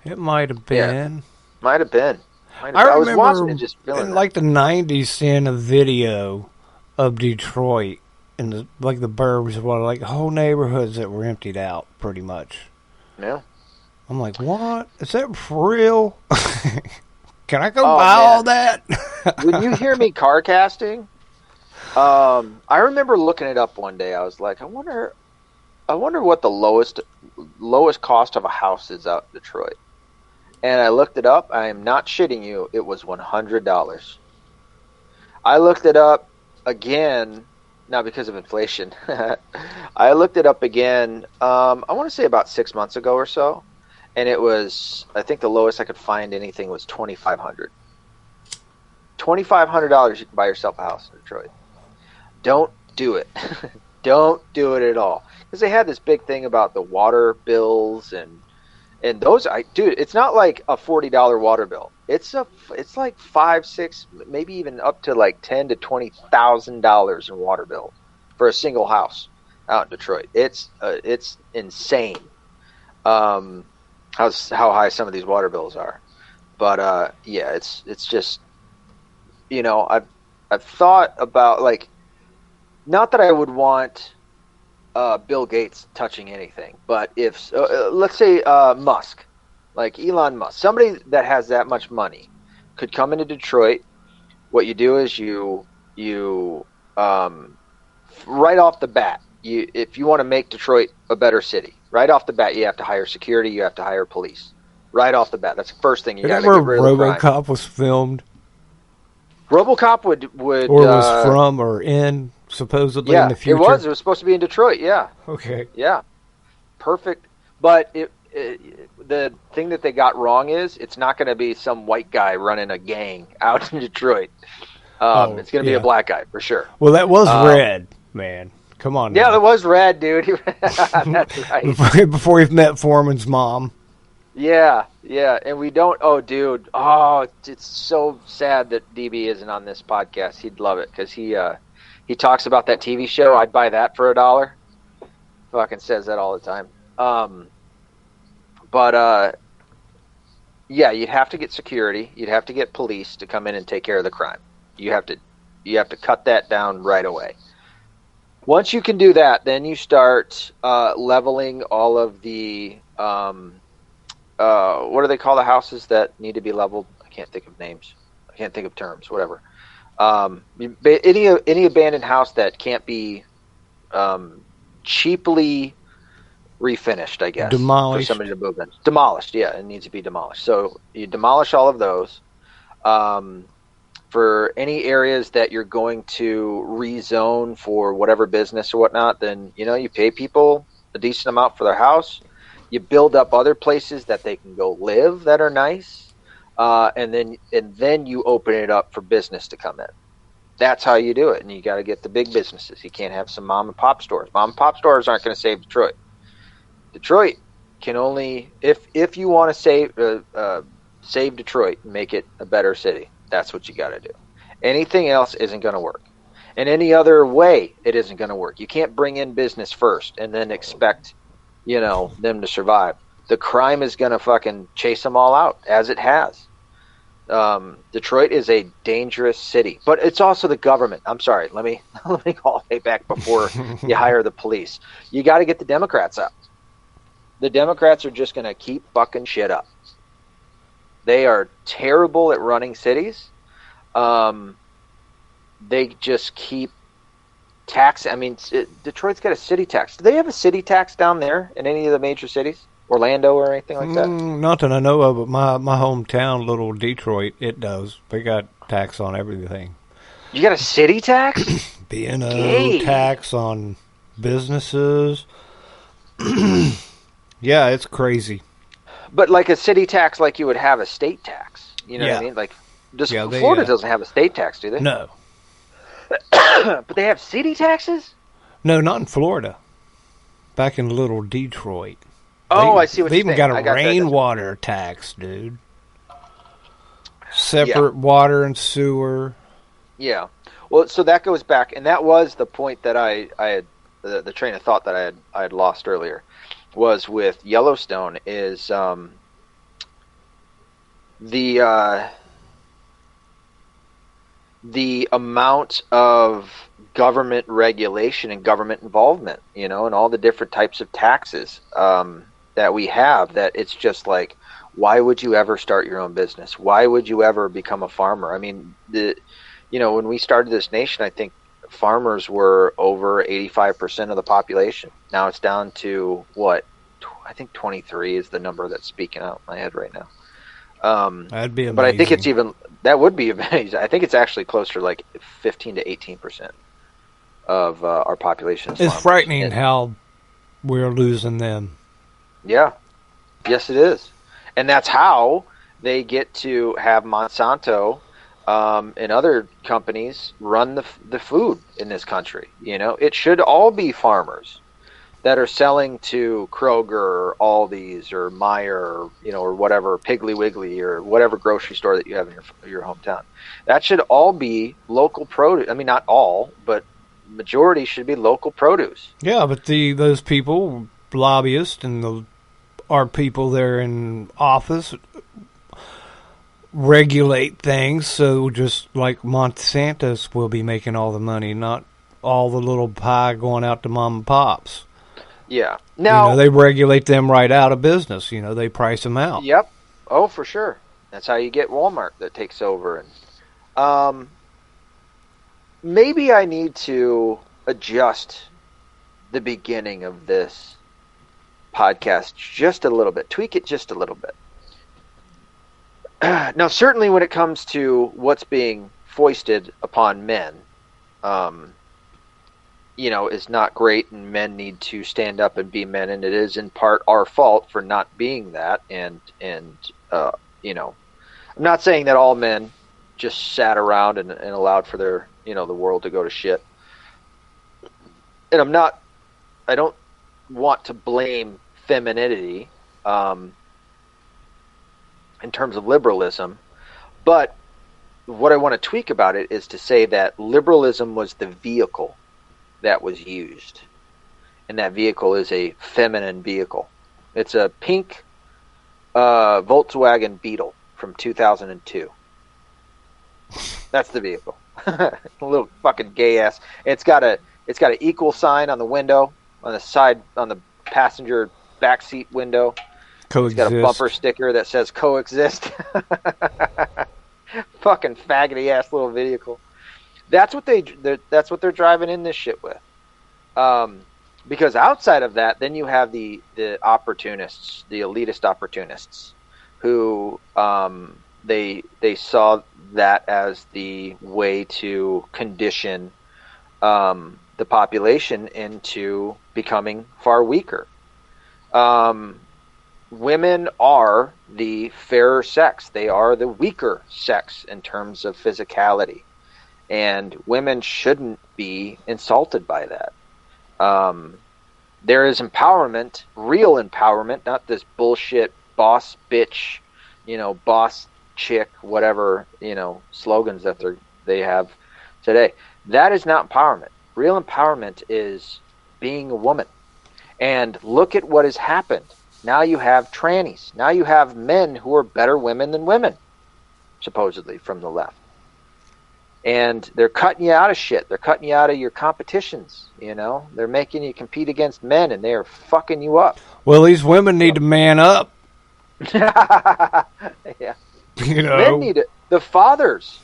It might have been. Yeah. Might have been. I was remember watching it just feeling in like the 90s seeing a video of Detroit and the burbs were like whole neighborhoods that were emptied out pretty much. Yeah. I'm like, what? Is that for real? Can I go buy all that? When you hear me car casting, I remember looking it up one day. I was like, I wonder what the lowest cost of a house is out in Detroit. And I looked it up. I am not shitting you. It was $100. I looked it up again, not because of inflation. I looked it up again, I want to say about 6 months ago or so. And it was, I think the lowest I could find anything was $2,500. $2,500 you can buy yourself a house in Detroit. Don't do it. Don't do it at all. Because they had this big thing about the water bills and those, dude, it's not like a $40 water bill. It's like $5, $6, maybe even up to like $10,000 to $20,000 in water bill for a single house out in Detroit. It's insane. How high some of these water bills are, but yeah, it's just, I've thought about, like, not that I would want Bill Gates touching anything, but if let's say Musk, like Elon Musk, somebody that has that much money could come into Detroit. What you do is you right off the bat, if you want to make Detroit a better city, right off the bat, you have to hire security, you have to hire police. Right off the bat, that's the first thing you got to get rid of. Where RoboCop was filmed? RoboCop would or was from or in supposedly in the future. It was supposed to be in Detroit. Yeah. Okay. Yeah. Perfect. But the thing that they got wrong is it's not going to be some white guy running a gang out in Detroit. It's going to be a black guy for sure. Well, that was Red, man. Come on. Yeah, that was Red, dude. That's right. Before he met Foreman's mom. Yeah, and we don't. Oh, dude. Oh, it's so sad that DB isn't on this podcast. He'd love it because he talks about that TV show. I'd buy that for $1. Fucking says that all the time. Yeah, you'd have to get security. You'd have to get police to come in and take care of the crime. You have to cut that down right away. Once you can do that, then you start leveling all of the. What do they call the houses that need to be leveled? I can't think of names. I can't think of terms. Whatever. Any abandoned house that can't be cheaply refinished, I guess. Demolished. For somebody to move in. Demolished, yeah. It needs to be demolished. So you demolish all of those. For any areas that you're going to rezone for whatever business or whatnot, then, you pay people a decent amount for their house. You build up other places that they can go live that are nice, and then you open it up for business to come in. That's how you do it, and you got to get the big businesses. You can't have some mom and pop stores. Mom and pop stores aren't going to save Detroit. Detroit can only if you want to save Detroit and make it a better city. That's what you got to do. Anything else isn't going to work. In any other way, it isn't going to work. You can't bring in business first and then expect them to survive. The crime is going to fucking chase them all out, as it has. Detroit is a dangerous city, but it's also the government. I'm sorry. Let me call it back before you hire the police. You got to get the Democrats out. The Democrats are just going to keep fucking shit up. They are terrible at running cities. They just keep tax. I mean, Detroit's got a city tax. Do they have a city tax down there in any of the major cities? Orlando or anything like that? Not that I know of, but my hometown, little Detroit, it does. They got tax on everything. You got a city tax? B&O tax on businesses. Yeah, it's crazy. But like a city tax like you would have a state tax. You know what I mean? Like, Florida doesn't have a state tax, do they? No. But they have city taxes? No, not in Florida. Back in little Detroit. I see what you're saying. They even got a rainwater tax, dude. Separate water and sewer. Yeah. Well, so that goes back, and that was the point that I had, the train of thought that I had lost earlier, was with Yellowstone is the amount of government regulation and government involvement, and all the different types of taxes that we have, that it's just like, why would you ever start your own business? Why would you ever become a farmer? I mean, when we started this nation, I think farmers were over 85% of the population. Now it's down to what? I think 23 is the number that's speaking out in my head right now. That'd be amazing. But I think that would be amazing. I think it's actually closer to like 15 to 18% of our population. It's frightening how we're losing them. Yeah. Yes, it is. And that's how they get to have Monsanto and other companies run the food in this country. It should all be farmers that are selling to Kroger or Aldi's or Meijer, or whatever, Piggly Wiggly or whatever grocery store that you have in your hometown. That should all be local produce. I mean, not all, but majority should be local produce. Yeah, but those people, lobbyists and our people there in office, regulate things, so just like Monsanto's will be making all the money, not all the little pie going out to mom and pops. Yeah. Now they regulate them right out of business. They price them out. Yep. Oh, for sure. That's how you get Walmart that takes over. And maybe I need to adjust the beginning of this podcast just a little bit, tweak it just a little bit. Now, certainly when it comes to what's being foisted upon men, is not great, and men need to stand up and be men, and it is in part our fault for not being that. And I'm not saying that all men just sat around and allowed for their, the world to go to shit. And I don't want to blame femininity in terms of liberalism, but what I want to tweak about it is to say that liberalism was the vehicle that was used, and that vehicle is a feminine vehicle. It's a pink Volkswagen Beetle from 2002. That's the vehicle. A little fucking gay ass. It's got an equal sign on the window, on the side, on the passenger backseat window. Coexist. It's got a bumper sticker that says coexist. Fucking faggoty ass little vehicle. That's what they're driving in this shit with. Because outside of that, then you have the opportunists, the elitist opportunists, who they saw that as the way to condition the population into becoming far weaker. Women are the fairer sex. They are the weaker sex in terms of physicality. And women shouldn't be insulted by that. There is empowerment, real empowerment, not this bullshit boss bitch, boss chick, whatever, slogans that they have today. That is not empowerment. Real empowerment is being a woman. And look at what has happened. Now you have trannies. Now you have men who are better women than women, supposedly, from the left. And they're cutting you out of shit. They're cutting you out of your competitions, They're making you compete against men, and they are fucking you up. Well, these women need to man up. Yeah. Men need it. The fathers.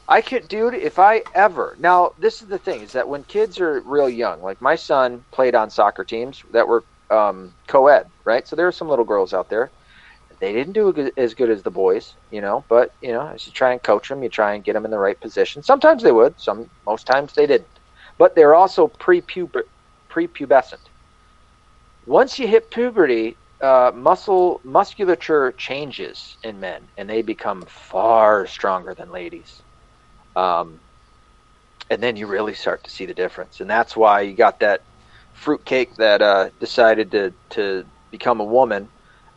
If I ever... Now, this is the thing, is that when kids are real young, like my son played on soccer teams that were co-ed, right? So there are some little girls out there. They didn't do as good as the boys, but, as you try and coach them, you try and get them in the right position. Sometimes they would. Most times they didn't. But they're also prepubescent. Once you hit puberty, musculature changes in men, and they become far stronger than ladies. And then you really start to see the difference. And that's why you got that fruitcake that decided to become a woman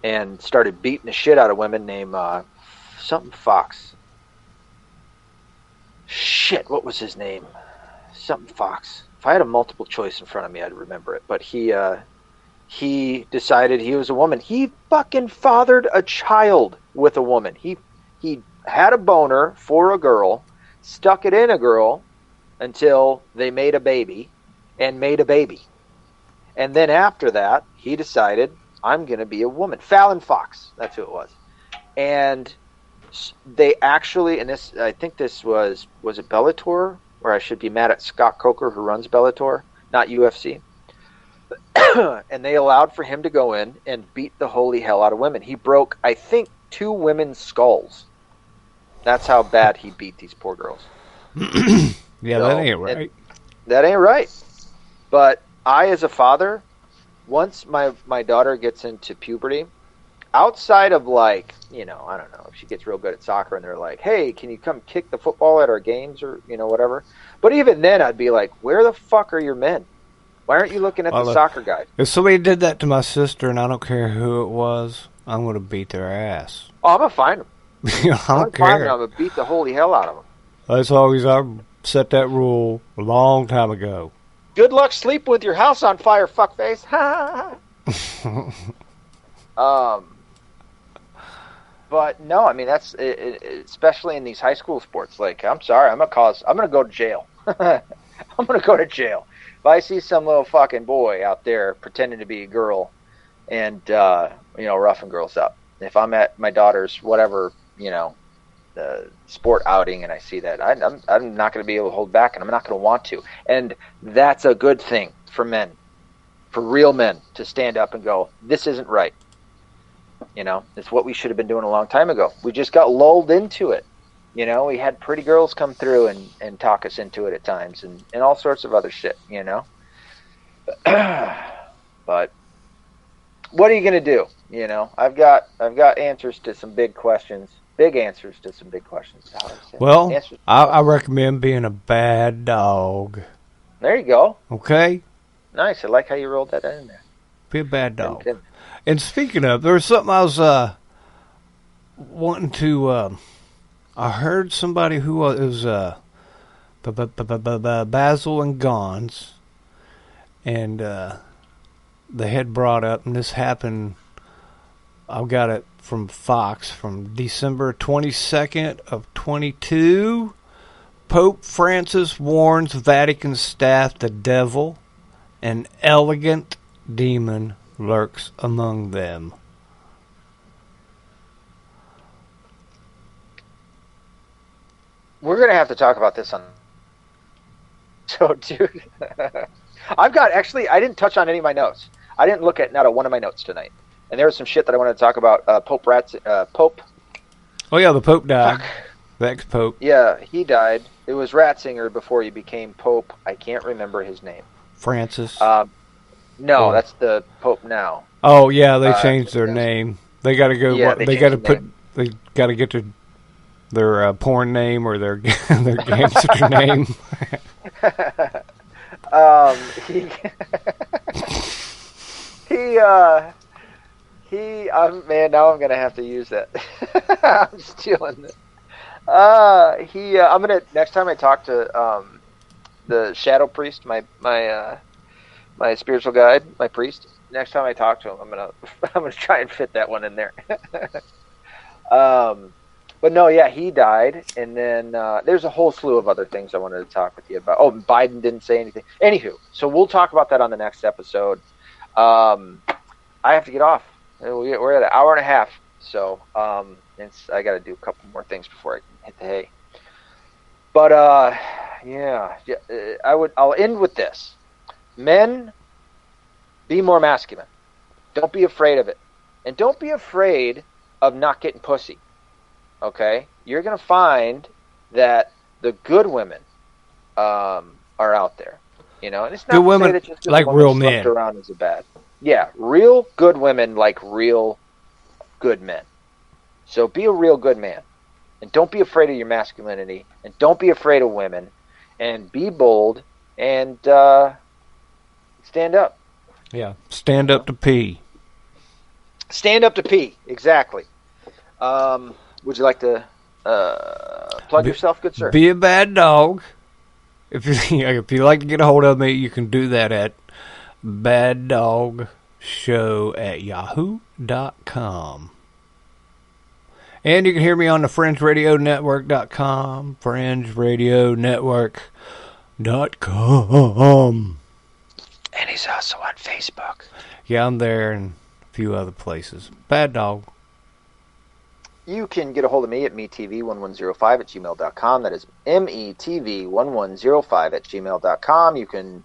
and started beating the shit out of women named something Fawkes. Shit, what was his name? Something Fawkes. If I had a multiple choice in front of me, I'd remember it. But he decided he was a woman. He fucking fathered a child with a woman. He had a boner for a girl, stuck it in a girl until they made a baby, and made a baby. And then after that, he decided, I'm going to be a woman. Fallon Fox, that's who it was. And they actually, and this, I think this was it Bellator? Or I should be mad at Scott Coker, who runs Bellator, not UFC. And they allowed for him to go in and beat the holy hell out of women. He broke, I think, 2 women's skulls. That's how bad he beat these poor girls. Yeah, that ain't right. That ain't right. But I, as a father, once my daughter gets into puberty, outside of I don't know, if she gets real good at soccer and they're like, hey, can you come kick the football at our games or, whatever. But even then I'd be like, where the fuck are your men? Why aren't you looking at the soccer guy? If somebody did that to my sister, and I don't care who it was, I'm going to beat their ass. Oh, I'm going to find them. I don't care. I'm going to beat the holy hell out of them. That's always, I set that rule a long time ago. Good luck sleeping with your house on fire, fuckface. But no, I mean, that's especially in these high school sports. Like, I'm sorry, I'm going to go to jail. I'm going to go to jail. If I see some little fucking boy out there pretending to be a girl and, roughing girls up. If I'm at my daughter's whatever, sport outing and I see that, I'm not going to be able to hold back, and I'm not going to want to. And that's a good thing for men, for real men, to stand up and go, this isn't right. You know, it's what we should have been doing a long time ago. We just got lulled into it. You know, we had pretty girls come through and talk us into it at times, and all sorts of other shit, you know. But what are you going to do? You know, I've got answers to some big questions. Big answers to some big questions. Well, I recommend being a bad dog. There you go. Okay? Nice. I like how you rolled that in there. Be a bad dog. And speaking of, there was something I was wanting to... I heard somebody who was Basil and Gons, and they had brought up, and this happened, I've got it from Fox, from December 22nd of 22. Pope Francis warns Vatican staff the devil, an elegant demon lurks among them. We're going to have to talk about this on... So, dude, I didn't touch on any of my notes. I didn't look at not a one of my notes tonight. And there was some shit that I wanted to talk about. Pope. Oh, yeah, the Pope died. Fuck. The ex-Pope. Yeah, he died. It was Ratzinger before he became Pope. I can't remember his name. Francis. No, that's the Pope now. Oh, yeah, they changed their name. They got to go... Yeah, they got to put... They got to get their porn name or their gangster name. Man, now I'm gonna have to use that. I'm stealing it. I'm gonna, next time I talk to the shadow priest, my spiritual guide, my priest. Next time I talk to him, I'm gonna try and fit that one in there. But no, yeah, he died, and then there's a whole slew of other things I wanted to talk with you about. Oh, Biden didn't say anything. Anywho, so we'll talk about that on the next episode. I have to get off. We're at an hour and a half, so I got to do a couple more things before I can hit the hay. But I'll end with this: men, be more masculine. Don't be afraid of it, and don't be afraid of not getting pussy. Okay, you're gonna find that the good women are out there, you know, and it's not good women that just like real men. Around is a bad, yeah, real good women like real good men. So be a real good man, and don't be afraid of your masculinity, and don't be afraid of women, and be bold and stand up. Yeah, stand up to pee. Stand up to pee. Exactly. Would you like to plug yourself, good sir? Be a bad dog. If you like to get a hold of me, you can do that at baddogshow@yahoo.com. And you can hear me on the FringeRadioNetwork.com, FringeRadioNetwork.com. And he's also on Facebook. Yeah, I'm there and a few other places. Bad dog. You can get a hold of me at metv1105@gmail.com. That is metv1105@gmail.com. You can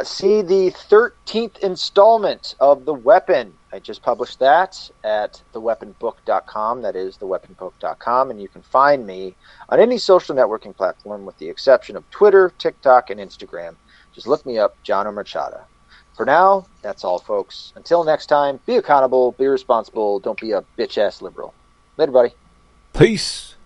see the 13th installment of The Weapon. I just published that at theweaponbook.com. That is theweaponbook.com. And you can find me on any social networking platform with the exception of Twitter, TikTok, and Instagram. Just look me up, John Omerchada. For now, that's all, folks. Until next time, be accountable, be responsible, don't be a bitch-ass liberal. Later, buddy. Peace.